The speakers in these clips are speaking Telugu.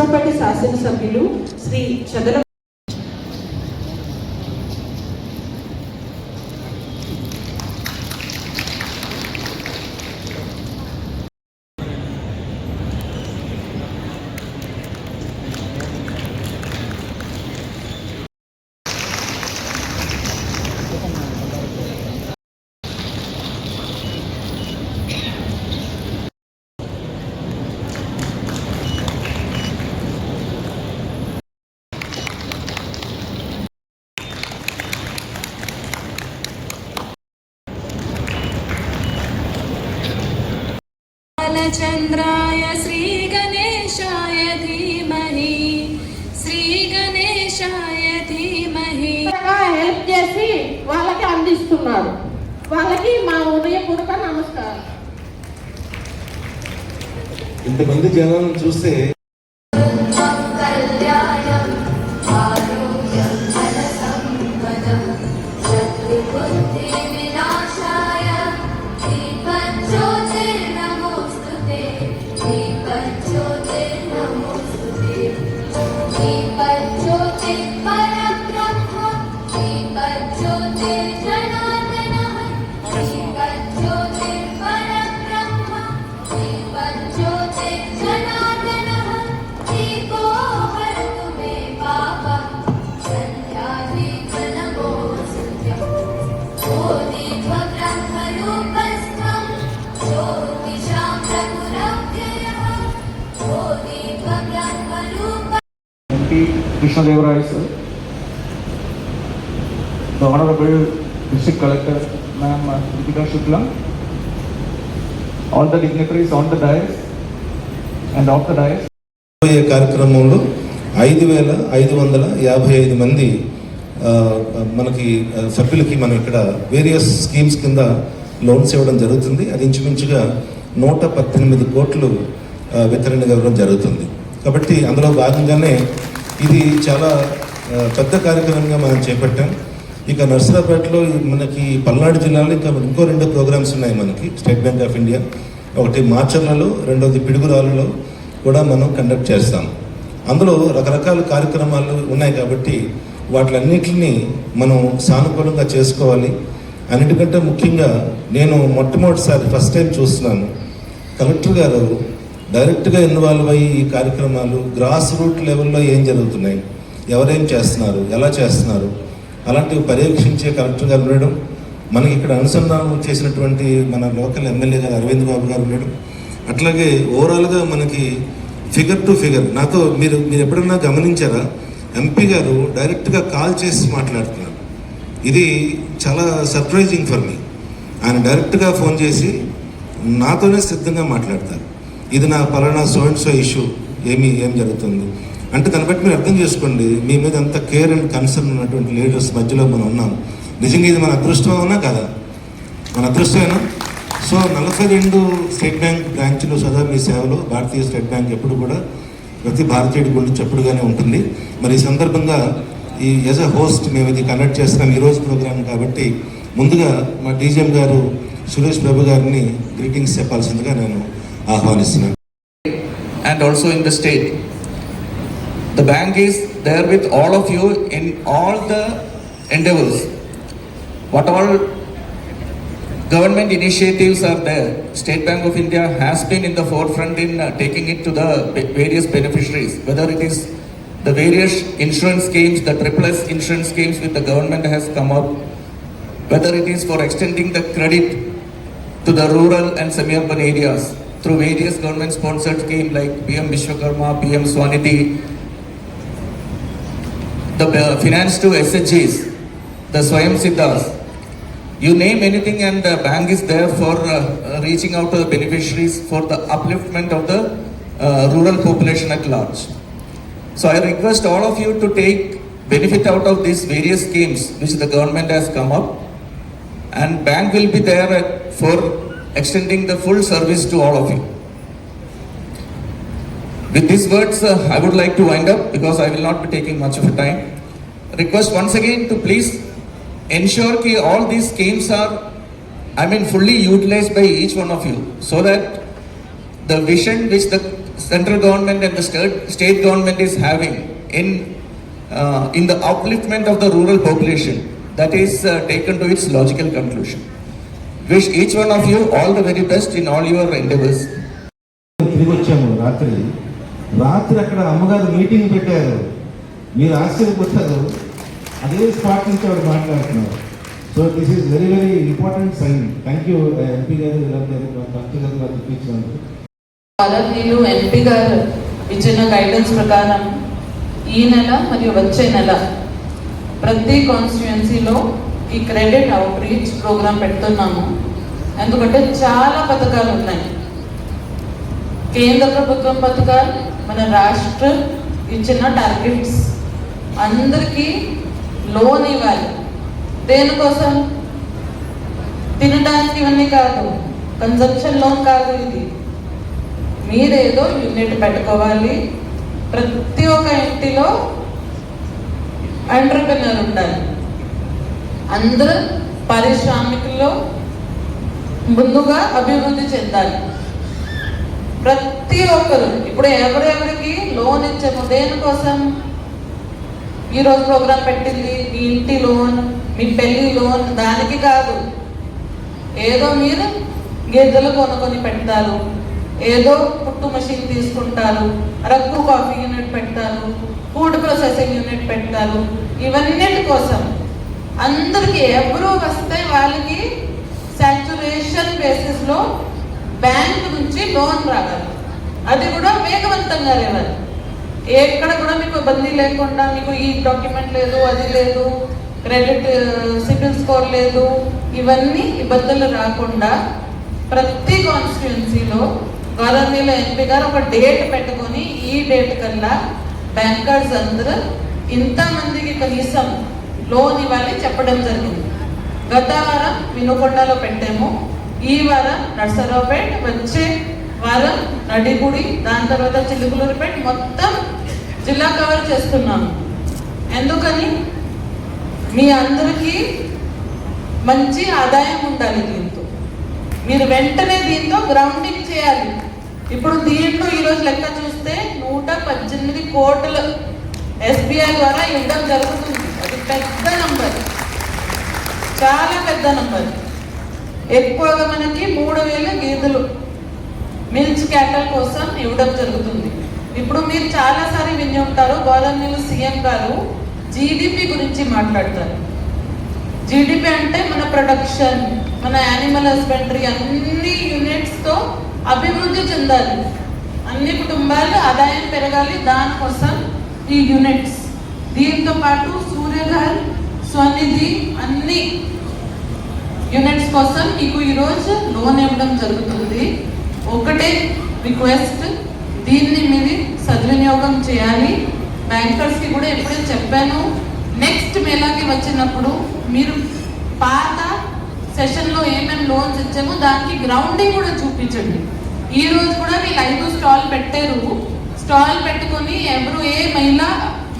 నర్సరావుపేట శాసనసభ్యులు శ్రీ చదల चंद्राय श्री गणेशाय धीमहि श्री गणेशाय धीमहि హెల్ప్ చేసి వాళ్ళకి అందిస్తున్నారు. వాళ్ళకి మా హృదయపూర్వక నమస్కారం. ఇంతమంది జనాలను చూస్తే Krishnadevaraya sir, the Honorable District Collector Ma'am Deepika Shukla, all the dignitaries on the dais and off the dais. ఈ కార్యక్రమంలో 5,555 మంది మనకి సభ్యులకి మనం ఇక్కడ వేరియస్ స్కీమ్స్ కింద లోన్స్ ఇవ్వడం జరుగుతుంది. అది ఇంచుమించుగా 118 కోట్లు వితరణ ఇవ్వడం జరుగుతుంది. కాబట్టి అందులో భాగంగానే ఇది చాలా పెద్ద కార్యక్రమంగా మనం చేపట్టాం. ఇక నర్సరావుపేటలో మనకి పల్నాడు జిల్లాలో ఇంకా ఇంకో 2 ప్రోగ్రామ్స్ ఉన్నాయి మనకి. స్టేట్ బ్యాంక్ ఆఫ్ ఇండియా ఒకటి మాచర్లలో, రెండోది పిడుగురాలలో కూడా మనం కండక్ట్ చేస్తాం. అందులో రకరకాల కార్యక్రమాలు ఉన్నాయి కాబట్టి వాటిలన్నింటినీ మనం సానుకూలంగా చేసుకోవాలి. అన్నిటికంటే ముఖ్యంగా నేను మొట్టమొదటిసారి ఫస్ట్ టైం చూస్తున్నాను కలెక్టర్ గారు డైరెక్ట్గా ఇన్వాల్వ్ అయ్యి ఈ కార్యక్రమాలు గ్రాస్ రూట్ లెవెల్లో ఏం జరుగుతున్నాయి, ఎవరేం చేస్తున్నారు, ఎలా చేస్తున్నారు, అలాంటివి పర్యవేక్షించే కలెక్టర్ గారు ఉండడం, మనకి ఇక్కడ అనుసంధానం చేసినటువంటి మన లోకల్ ఎమ్మెల్యే గారు అరవింద్ బాబు గారు ఉండడం, అట్లాగే ఓవరాల్గా మనకి ఫిగర్ టు ఫిగర్ నాతో మీరు ఎప్పుడన్నా గమనించారా, ఎంపీ గారు డైరెక్ట్గా కాల్ చేసి మాట్లాడుతున్నారు. ఇది చాలా సర్ప్రైజింగ్ ఫర్ మీ. ఆయన డైరెక్ట్గా ఫోన్ చేసి నాతోనే సిద్ధంగా మాట్లాడతారు. ఇది నా పలానా సో అండ్ సో ఇష్యూ ఏం జరుగుతుంది అంటే దాన్ని బట్టి మీరు అర్థం చేసుకోండి మీ మీద అంత కేర్ అండ్ కన్సర్న్ ఉన్నటువంటి లీడర్స్ మధ్యలో మనం ఉన్నాం. నిజంగా ఇది మన అదృష్టం అవునా కదా? మన అదృష్టమేనా? సో 42 స్టేట్ బ్యాంక్ బ్రాంచ్లు సదా మీ సేవలో భారతీయ స్టేట్ బ్యాంక్ ఎప్పుడు కూడా ప్రతి భారతీయుడి గురించి చెప్పుడుగానే ఉంటుంది. మరి ఈ సందర్భంగా ఈ యాజ్ అ హోస్ట్ మేము ఇది కండక్ట్ చేస్తున్నాం ఈరోజు ప్రోగ్రామ్ కాబట్టి ముందుగా మా డీజీఎం గారు సురేష్ ప్రభు గారిని గ్రీటింగ్స్ చెప్పాల్సిందిగా నేను ఆహ్వానిస్తున్నాను. And also in the state, the bank is there with all of you in all the endeavors. What all government initiatives are there, State Bank of India has been in the forefront in taking it to the various beneficiaries, whether it is the various insurance schemes, the SSS insurance schemes which the government has come up, whether it is for extending the credit to the rural and semi-urban areas through various government-sponsored schemes like PM Vishwakarma, PM Swanidhi, the finance to SHGs, the Swayam Siddhas. You name anything and the bank is there for reaching out to the beneficiaries for the upliftment of the rural population at large. So I request all of you to take benefit out of these various schemes which the government has come up, and bank will be there for extending the full service to all of you. With these words, I would like to wind up because I will not be taking much of a time. Request once again to please ensure that all these schemes are, fully utilized by each one of you, so that the vision which the central government and the state government is having in the upliftment of the rural population, that is taken to its logical conclusion. Wish each one of you all the very best in all your endeavors. తిరిగి వచ్చాము రాత్రి అక్కడ అమ్మగారు మీటింగ్ పెట్టారు. మీరు ఆశ్చర్యపోతారు, అదే స్పాట్ నుంచి ఆవిడ మాట్లాడుతున్నారు. So this is very very important sign. Thank you MP గారు చూపించినందుకు. గౌరవనీయులు ఎంపీ గారు ఇచ్చిన గైడెన్స్ ప్రకారం ఈ నెల మరియు వచ్చే నెల ప్రతి కాన్స్టిట్యుయెన్సీలో ఈ క్రెడిట్ అవుట్ రీచ్ ప్రోగ్రాం పెడుతున్నాము. ఎందుకంటే చాలా పథకాలు ఉన్నాయి. కేంద్ర ప్రభుత్వం పథకాలు, మన రాష్ట్ర ఇచ్చిన టార్గెట్స్, అందరికీ లోన్ ఇవ్వాలి. దేనికోసం? తినడానికి ఇవన్నీ కాదు, కన్సంప్షన్ లోన్ కాదు ఇది. మీరేదో యూనిట్ పెట్టుకోవాలి. ప్రతి ఒక్క ఇంటిలో ఎంటర్‌ప్రెన్యూర్ ఉండాలి. అందరూ పారిశ్రామికల్లో ముందుగా అభివృద్ధి చెందాలి. ప్రతి ఒక్కరు ఇప్పుడు ఎవరెవరికి లోన్ ఇచ్చాము దేనికోసం? ఈరోజు ప్రోగ్రాం పెట్టింది మీ ఇంటి లోన్, మీ పెళ్లి లోన్ దానికి కాదు. ఏదో మీరు గిద్దలు కొనుక్కొని పెడతారు, ఏదో పుట్టు మషిన్ తీసుకుంటారు, రగ్గు కాఫీ యూనిట్ పెడతారు, ఫుడ్ ప్రాసెసింగ్ యూనిట్ పెడతారు. ఇవన్నిటి కోసం అందరికి ఎవరు వస్తే వాళ్ళకి సాచ్యురేషన్ బేసిస్లో బ్యాంక్ నుంచి లోన్ రావాలి. అది కూడా వేగవంతంగా లేవాలి. ఎక్కడ కూడా మీకు ఇబ్బంది లేకుండా, మీకు ఈ డాక్యుమెంట్ లేదు, అది లేదు, క్రెడిట్ సిబిల్ స్కోర్ లేదు, ఇవన్నీ ఇబ్బందులు రాకుండా ప్రతి కాన్స్టిట్యుయెన్సీలో గవర్నమెంట్ ఎంపీ గారు ఒక డేట్ పెట్టుకొని ఈ డేట్ కల్లా బ్యాంకర్స్ అందరూ ఇంతమందికి కనీసం లోన్ ఇవ్వాలి చెప్పడం జరిగింది. గత వారం వినుకొండలో పెట్టాము, ఈ వారం నర్సరావుపేట, వచ్చే వారం నడిగుడి, దాని తర్వాత చిలుకలూరుపేట, మొత్తం జిల్లా కవర్ చేస్తున్నాము. ఎందుకని? మీ అందరికీ మంచి ఆదాయం ఉండాలి. దీంతో మీరు వెంటనే దీంతో గ్రౌండింగ్ చేయాలి. ఇప్పుడు దీంట్లో ఈరోజు లెక్క చూస్తే 118 కోట్లు SBI ద్వారా ఇవ్వడం జరుగుతుంది. అది పెద్ద నంబర్, చాలా పెద్ద నంబర్. ఎక్కువగా మనకి 3000 గేదెలు మిల్చ్ క్యాటల్ కోసం ఇవ్వడం జరుగుతుంది. ఇప్పుడు మీరు చాలాసారి విని ఉంటారు, గవర్నమెంట్ సీఎం గారు GDP గురించి మాట్లాడతారు. GDP అంటే మన ప్రొడక్షన్, మన యానిమల్ హస్బెండరీ అన్ని యూనిట్స్తో అభివృద్ధి చెందాలి. అన్ని కుటుంబాలు ఆదాయం పెరగాలి. దానికోసం ఈ యూనిట్స్, దీంతో పాటు సూర్యఘర్, స్వనిధి అన్ని యూనిట్స్ కోసం మీకు ఈరోజు లోన్ ఇవ్వడం జరుగుతుంది. ఒకటే రిక్వెస్ట్, దీన్ని మీరు సద్వినియోగం చేయాలి. బ్యాంకర్స్కి కూడా ఎప్పుడే చెప్పాను, నెక్స్ట్ మేళాకి వచ్చినప్పుడు మీరు పాత సెషన్లో ఏమేమి లోన్స్ ఇచ్చామో దానికి గ్రౌండింగ్ కూడా చూపించండి. ఈ రోజు కూడా వీళ్ళు 5 స్టాల్ పెట్టారు. స్టాల్ పెట్టుకొని ఎవరు ఏ మహిళ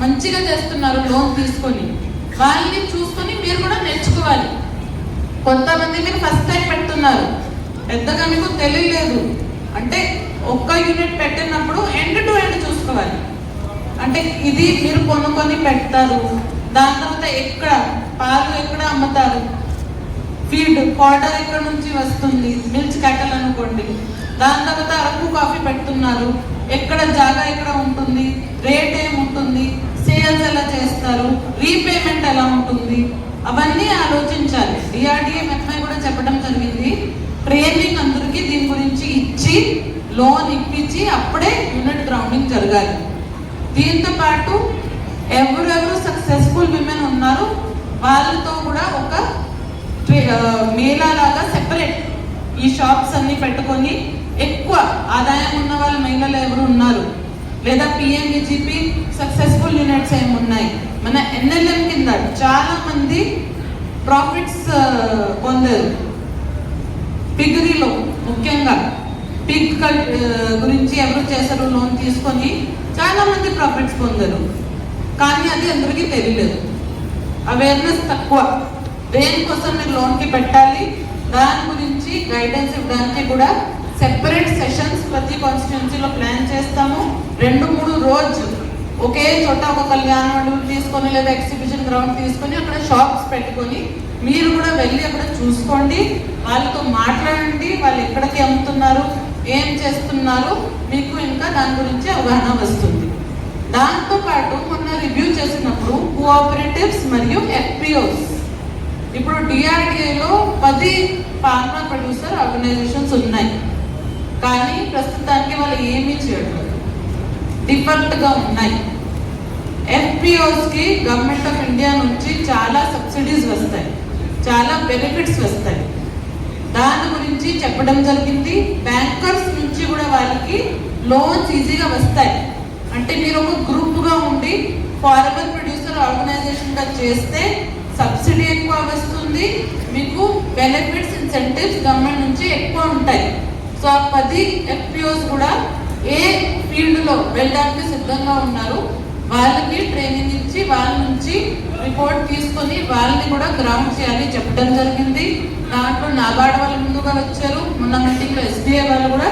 మంచిగా చేస్తున్నారు లోన్ తీసుకొని, వాళ్ళని చూసుకొని మీరు కూడా నేర్చుకోవాలి. కొంతమంది మీరు ఫస్ట్ టైం పెడుతున్నారు, పెద్దగా మీకు తెలియలేదు అంటే ఒక్క యూనిట్ పెట్టినప్పుడు ఎండ్ టు ఎండ్ చూసుకోవాలి. అంటే ఇది మీరు కొనుక్కొని పెడతారు, దాని తర్వాత ఎక్కడ పాలు ఎక్కడ అమ్ముతారు, ఫీడ్ పౌడర్ ఎక్కడ నుంచి వస్తుంది, మిల్చ్ క్యాటల్ అనుకోండి, దాని తర్వాత అరకు కాఫీ పెడుతున్నారు, ఎక్కడ జాగా ఎక్కడ ఉంటుంది, రేట్ ఏముంటుంది, సేల్స్ ఎలా చేస్తారు, రీపేమెంట్ ఎలా ఉంటుంది, అవన్నీ ఆలోచించాలి. DRDA మెట్మై కూడా చెప్పడం జరిగింది, ట్రైనింగ్ అందరికీ దీని గురించి ఇచ్చి లోన్ ఇప్పించి అప్పుడే యూనిట్ గ్రౌండింగ్ జరగాలి. దీంతో పాటు ఎవరెవరు సక్సెస్ఫుల్ విమెన్ ఉన్నారు వాళ్ళతో కూడా ఒక మేళా లాగా సెపరేట్ ఈ షాప్స్ అన్ని పెట్టుకొని ఎక్కువ ఆదాయం ఉన్న వాళ్ళ మహిళలు ఎవరు ఉన్నారు, లేదా PMEGP సక్సెస్ఫుల్ యూనిట్స్ ఏమున్నాయి, మన NLM కింద చాలా మంది ప్రాఫిట్స్ పొందారు. పిగరీలో ముఖ్యంగా పిగ్ గురించి ఎవరు చేశారు లోన్ తీసుకొని చాలా మంది ప్రాఫిట్స్ పొందారు. కానీ అది అందరికీ తెలియలేదు, అవేర్నెస్ తక్కువ. దేనికోసం మీరు లోన్కి పెట్టాలి దాని గురించి గైడెన్స్ ఇవ్వడానికి కూడా సెపరేట్ సెషన్స్ ప్రతి కాన్స్టిట్యున్సీలో ప్లాన్ చేస్తాము. 2-3 రోజు ఒకే చోట ఒక కళ్యాణ మండపం తీసుకొని లేదా ఎగ్జిబిషన్ గ్రౌండ్ తీసుకొని అక్కడ షాప్స్ పెట్టుకొని మీరు కూడా వెళ్ళి అక్కడ చూసుకోండి, వాళ్ళతో మాట్లాడండి, వాళ్ళు ఎక్కడికి అమ్ముతున్నారు, ఏం చేస్తున్నారు, మీకు ఇంకా దాని గురించి అవగాహన వస్తుంది. దాంతోపాటు మొన్న రివ్యూ చేసినప్పుడు కోఆపరేటివ్స్ మరియు ఎఫ్పిఓస్, ఇప్పుడు డిఆర్డిఏలో 10 ఫార్మా ప్రొడ్యూసర్ ఆర్గనైజేషన్స్ ఉన్నాయి, కానీ ప్రస్తుతానికి వాళ్ళు ఏమీ చేయట్లేదు, డిఫాల్ట్గా ఉన్నాయి. ఎఫ్పిఓస్కి గవర్నమెంట్ ఆఫ్ ఇండియా నుంచి చాలా సబ్సిడీస్ వస్తాయి, చాలా బెనిఫిట్స్ వస్తాయి. దాని గురించి చెప్పడం జరిగింది. బ్యాంకర్స్ నుంచి కూడా వాళ్ళకి లోన్స్ ఈజీగా వస్తాయి. అంటే మీరు ఒక గ్రూప్గా ఉండి ఫార్మర్ ప్రొడ్యూసర్ ఆర్గనైజేషన్గా చేస్తే సబ్సిడీ ఎక్కువ వస్తుంది, మీకు బెనిఫిట్స్ ఇన్సెంటివ్స్ గవర్నమెంట్ నుంచి ఎక్కువ ఉంటాయి. సో ఆ 10 ఎఫ్పిఓస్ కూడా ఏ ఫీల్డ్లో వెళ్ళడానికి సిద్ధంగా ఉన్నారు, వాళ్ళకి ట్రైనింగ్ ఇచ్చి వాళ్ళ నుంచి రిపోర్ట్ తీసుకొని వాళ్ళని కూడా గ్రౌండ్ చేయాలి చెప్పడం జరిగింది. దాంట్లో నాబార్డ్ వాళ్ళు ముందుగా వచ్చారు, మొన్న మీటింగ్లో ఎస్బీఐ వాళ్ళు కూడా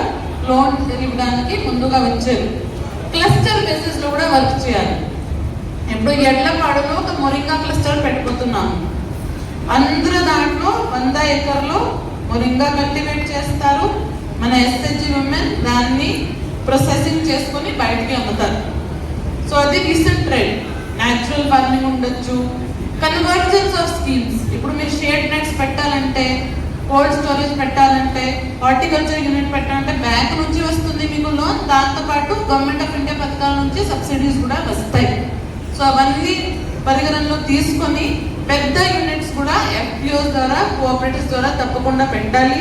లోన్ ఇవ్వడానికి ముందుగా వచ్చారు. క్లస్టర్ బేసిస్లో కూడా వర్క్ చేయాలి. ఇప్పుడు ఎడ్లపాడులో ఒక మొరింగా క్లస్టర్ పెట్టుకుంటున్నాము. అందరూ దాంట్లో 100 ఎకర్లో మొరింగా కల్టివేట్ చేస్తారు. మన ఎస్హెచ్జి ఉమెన్ దాన్ని ప్రొసెసింగ్ చేసుకొని బయటికి అమ్ముతారు. సో అది రీసెంట్ ట్రెండ్. న్యాచురల్ ఫార్మింగ్ ఉండొచ్చు, కన్వర్జెన్స్ ఆఫ్ స్కీమ్స్. ఇప్పుడు మీరు షేడ్ నెట్స్ పెట్టాలంటే, కోల్డ్ స్టోరేజ్ పెట్టాలంటే, హార్టికల్చర్ యూనిట్ పెట్టాలంటే బ్యాంక్ నుంచి వస్తుంది మీకు లోన్, దాంతోపాటు గవర్నమెంట్ ఆఫ్ ఇండియా పథకాల నుంచి సబ్సిడీస్ కూడా వస్తాయి. సో అవన్నీ పరిగణనలో తీసుకొని పెద్ద యూనిట్స్ కూడా ఎఫ్పిఓస్ ద్వారా కోఆపరేటివ్స్ ద్వారా తప్పకుండా పెట్టాలి.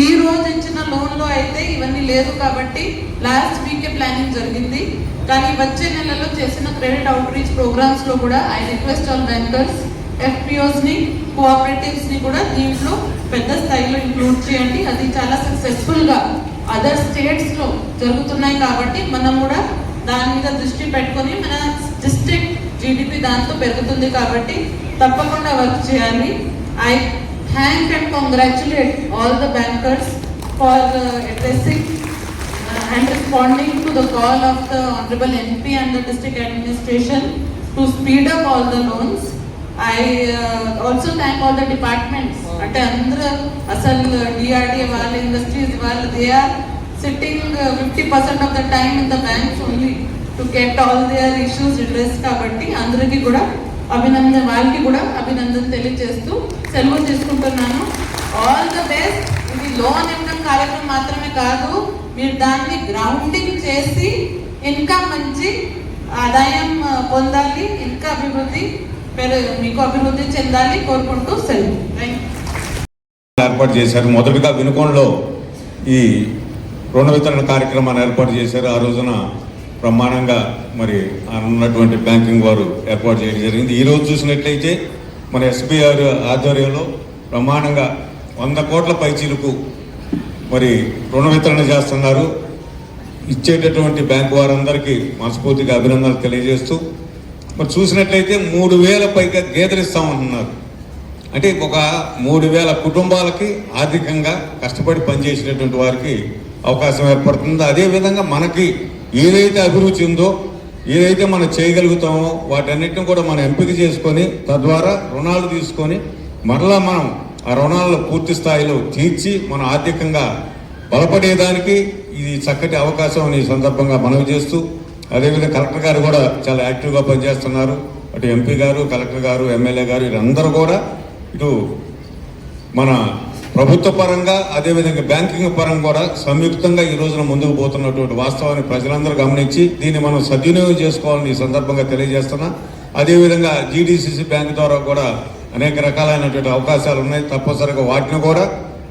ఈ రోజు ఇచ్చిన లోన్లో అయితే ఇవన్నీ లేదు కాబట్టి లాస్ట్ వీకే ప్లానింగ్ జరిగింది. కానీ వచ్చే నెలలో చేసిన క్రెడిట్ అవుట్ రీచ్ ప్రోగ్రామ్స్లో కూడా ఐ రిక్వెస్ట్ ఆల్ బ్యాంకర్స్ ఎఫ్పిఓస్ని కోఆపరేటివ్స్ని కూడా దీంట్లో పెద్ద స్థాయిలో ఇంక్లూడ్ చేయండి. అది చాలా సక్సెస్ఫుల్గా అదర్ స్టేట్స్లో జరుగుతున్నాయి కాబట్టి మనం కూడా దాని మీద దృష్టి పెట్టుకొని మన డిస్ట్రిక్ట్ జీడిపి దాంతో పెరుగుతుంది కాబట్టి తప్పకుండా వర్క్ చేయాలి. I thank and congratulate all the bankers for addressing and responding to the call of the Honorable MP and the district administration to speed up all the loans. I also thank all the departments. Ante andra asal DRDA wal industries wal they are sitting 50% of the time in the banks only to get all their issues addressed kabatti andariki kuda అభినందన వాళ్ళకి కూడా అభినందన తెలియజేస్తూ సెలవు తీసుకుంటున్నాను. All the best. ఇది లోన్ ఇవ్వడం కార్యక్రమం మాత్రమే కాదు, మీరు దాన్ని గ్రౌండింగ్ చేసి ఇంకా మంచి ఆదాయం పొందాలి, ఇంకా మీకు అభివృద్ధి చెందాలి కోరుకుంటూ సెలవు. ఏర్పాటు చేశారు. మొదటగా వినుకొండలో ఈ రుణ వితరణ కార్యక్రమాన్ని ఏర్పాటు చేశారు. ఆ రోజున బ్రహ్మాండంగా మరి ఉన్నటువంటి బ్యాంకింగ్ వారు ఏర్పాటు చేయడం జరిగింది. ఈరోజు చూసినట్లయితే మన ఎస్బీఐ ఆధ్వర్యంలో బ్రహ్మాండంగా 100 కోట్ల పైచీలకు మరి రుణ వితరణ చేస్తున్నారు. ఇచ్చేటటువంటి బ్యాంకు వారందరికీ మనస్ఫూర్తిగా అభినందనలు తెలియజేస్తూ మరి చూసినట్లయితే 3,000 పైగా గేదెలు ఇస్తామంటున్నారు. అంటే ఒక 3,000 కుటుంబాలకి ఆర్థికంగా కష్టపడి పనిచేసినటువంటి వారికి అవకాశం ఏర్పడుతుంది. అదేవిధంగా మనకి ఏదైతే అభిరుచి ఉందో, ఏదైతే మనం చేయగలుగుతామో వాటన్నిటిని కూడా మనం ఎంపిక చేసుకొని తద్వారా రుణాలు తీసుకొని మరలా మనం ఆ రుణాలను పూర్తి స్థాయిలో తీర్చి మన ఆర్థికంగా బలపడేదానికి ఇది చక్కటి అవకాశం అని ఈ సందర్భంగా మనవి చేస్తూ, అదేవిధంగా కలెక్టర్ గారు కూడా చాలా యాక్టివ్గా పనిచేస్తున్నారు. అటు ఎంపీ గారు, కలెక్టర్ గారు, ఎమ్మెల్యే గారు వీరందరూ కూడా ఇటు మన ప్రభుత్వ పరంగా అదేవిధంగా బ్యాంకింగ్ పరంగా కూడా సంయుక్తంగా ఈ రోజున ముందుకు పోతున్నటువంటి వాస్తవాన్ని ప్రజలందరూ గమనించి దీన్ని మనం సద్వినియోగం చేసుకోవాలని ఈ సందర్భంగా తెలియజేస్తున్నా. అదేవిధంగా జీడీసీసీ బ్యాంక్ ద్వారా కూడా అనేక రకాలైనటువంటి అవకాశాలు ఉన్నాయి. తప్పనిసరిగా వాటిని కూడా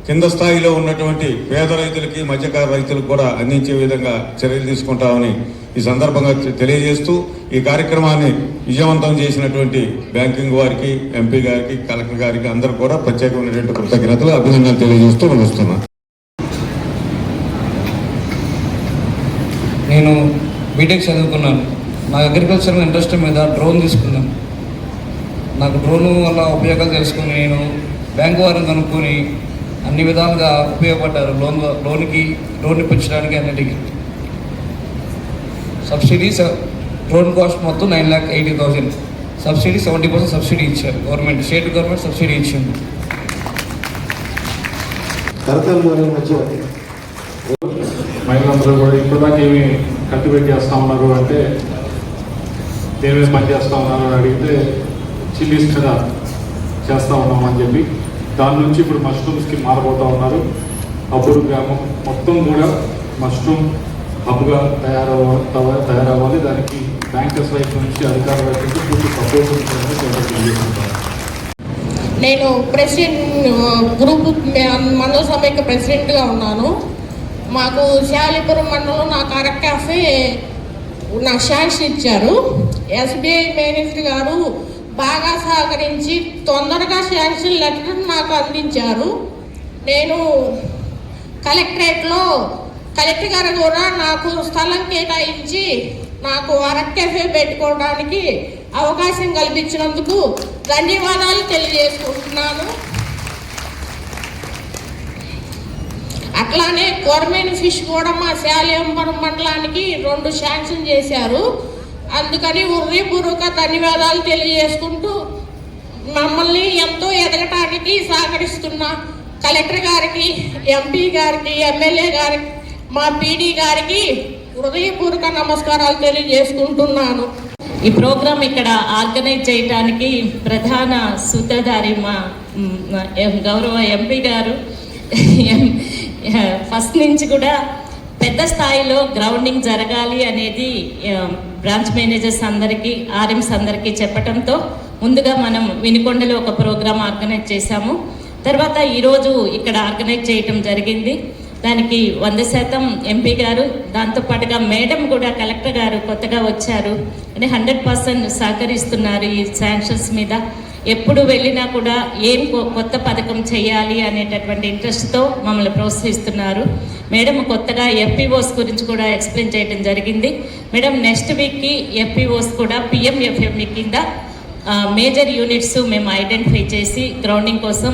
కింద స్థాయిలో ఉన్నటువంటి పేద రైతులకి, మధ్యకారు రైతులకు కూడా అందించే విధంగా చర్యలు తీసుకుంటామని ఈ సందర్భంగా తెలియజేస్తూ ఈ కార్యక్రమాన్ని విజయవంతం చేసినటువంటి బ్యాంకింగ్ వారికి, ఎంపీ గారికి, కలెక్టర్ గారికి అందరూ కూడా ప్రత్యేకమైనటువంటి కృతజ్ఞతలు, అభినందనలు తెలియజేస్తూ వస్తున్నా. నేను బీటెక్ చదువుకున్నాను. నా అగ్రికల్చరల్ ఇంట్రెస్ట్ మీద డ్రోన్ తీసుకున్నాను. నాకు డ్రోన్ వల్ల ఉపయోగాలు తెలుసుకుని నేను బ్యాంకు వారిని కనుక్కొని అన్ని విధాలుగా ఉపయోగపడ్డారు. లోన్ ఇప్పించడానికి అన్నిటికీ. సబ్సిడీస్ డ్రోన్ కాస్ట్ మొత్తం 9,80,000. సబ్సిడీ 70% సబ్సిడీ ఇచ్చారు గవర్నమెంట్. స్టేట్ గవర్నమెంట్ సబ్సిడీ ఇచ్చింది. మహిళలందరూ కూడా ఇప్పుడు దాకా ఏమి కల్టివేట్ చేస్తూ ఉన్నారు అంటే దేని మీద పని చేస్తూ ఉన్నారు అని అడిగితే చిల్లీస్ మీద చేస్తూ ఉన్నామని చెప్పి దాని నుంచి ఇప్పుడు మష్రూమ్స్కి మారబోతూ ఉన్నారు. అప్పుడు గ్రామం మొత్తం కూడా మష్రూమ్ హబ్గా తయారవ్వాలి. దానికి బ్యాంకర్స్ వైపు నుంచి అధికారుల వైపు నుంచి పూర్తి సపోర్ట్ ఉంటుందని. నేను ప్రెసిడెంట్ గ్రూప్ మండల సభ్యుకి ప్రెసిడెంట్గా ఉన్నాను. మాకు శాలిపురం మండలం నాకు అరక్ కాఫే నాకు శాంక్షన్ ఇచ్చారు. ఎస్బీఐ మేనేజర్ గారు బాగా సహకరించి తొందరగా శాంక్షన్ లెటర్ నాకు అందించారు. నేను కలెక్టర్ గారు కూడా నాకు స్థలం కేటాయించి నాకు అరక్ కెఫే పెట్టుకోవడానికి అవకాశం కల్పించినందుకు ధన్యవాదాలు తెలియజేసుకుంటున్నాను. అట్లానే కొరమేను ఫిష్ కూడా మా శాలిపురం మండలానికి 2 శాంక్షన్ చేశారు. అందుకని హృదయపూర్వక ధన్యవాదాలు తెలియజేసుకుంటూ మమ్మల్ని ఎంతో ఎదగటానికి సహకరిస్తున్న కలెక్టర్ గారికి, ఎంపీ గారికి, ఎమ్మెల్యే గారికి, మా పీడీ గారికి హృదయపూర్వక నమస్కారాలు తెలియజేసుకుంటున్నాను. ఈ ప్రోగ్రాం ఇక్కడ ఆర్గనైజ్ చేయడానికి ప్రధాన సూత్రధారి మా గౌరవ ఎంపీ గారు. ఫస్ట్ నుంచి కూడా పెద్ద స్థాయిలో గ్రౌండింగ్ జరగాలి అనేది బ్రాంచ్ మేనేజర్స్ అందరికీ, ఆర్ఎంస్ అందరికీ చెప్పడంతో ముందుగా మనం వినుకొండలో ఒక ప్రోగ్రాం ఆర్గనైజ్ చేశాము. తర్వాత ఈరోజు ఇక్కడ ఆర్గనైజ్ చేయటం జరిగింది. దానికి 100% ఎంపీ గారు, దాంతోపాటుగా మేడం కూడా కలెక్టర్ గారు కొత్తగా వచ్చారు అని 100% సహకరిస్తున్నారు ఈ శాంక్షన్స్ మీద. ఎప్పుడు వెళ్ళినా కూడా ఏం కొత్త పథకం చేయాలి అనేటటువంటి ఇంట్రెస్ట్తో మమ్మల్ని ప్రోత్సహిస్తున్నారు. మేడం కొత్తగా ఎఫ్పిఓస్ గురించి కూడా ఎక్స్ప్లెయిన్ చేయడం జరిగింది. మేడం నెక్స్ట్ వీక్కి ఎఫ్పిఓస్ కూడా పిఎంఎఫ్ఎంఈ కింద మేజర్ యూనిట్స్ మేము ఐడెంటిఫై చేసి గ్రౌండింగ్ కోసం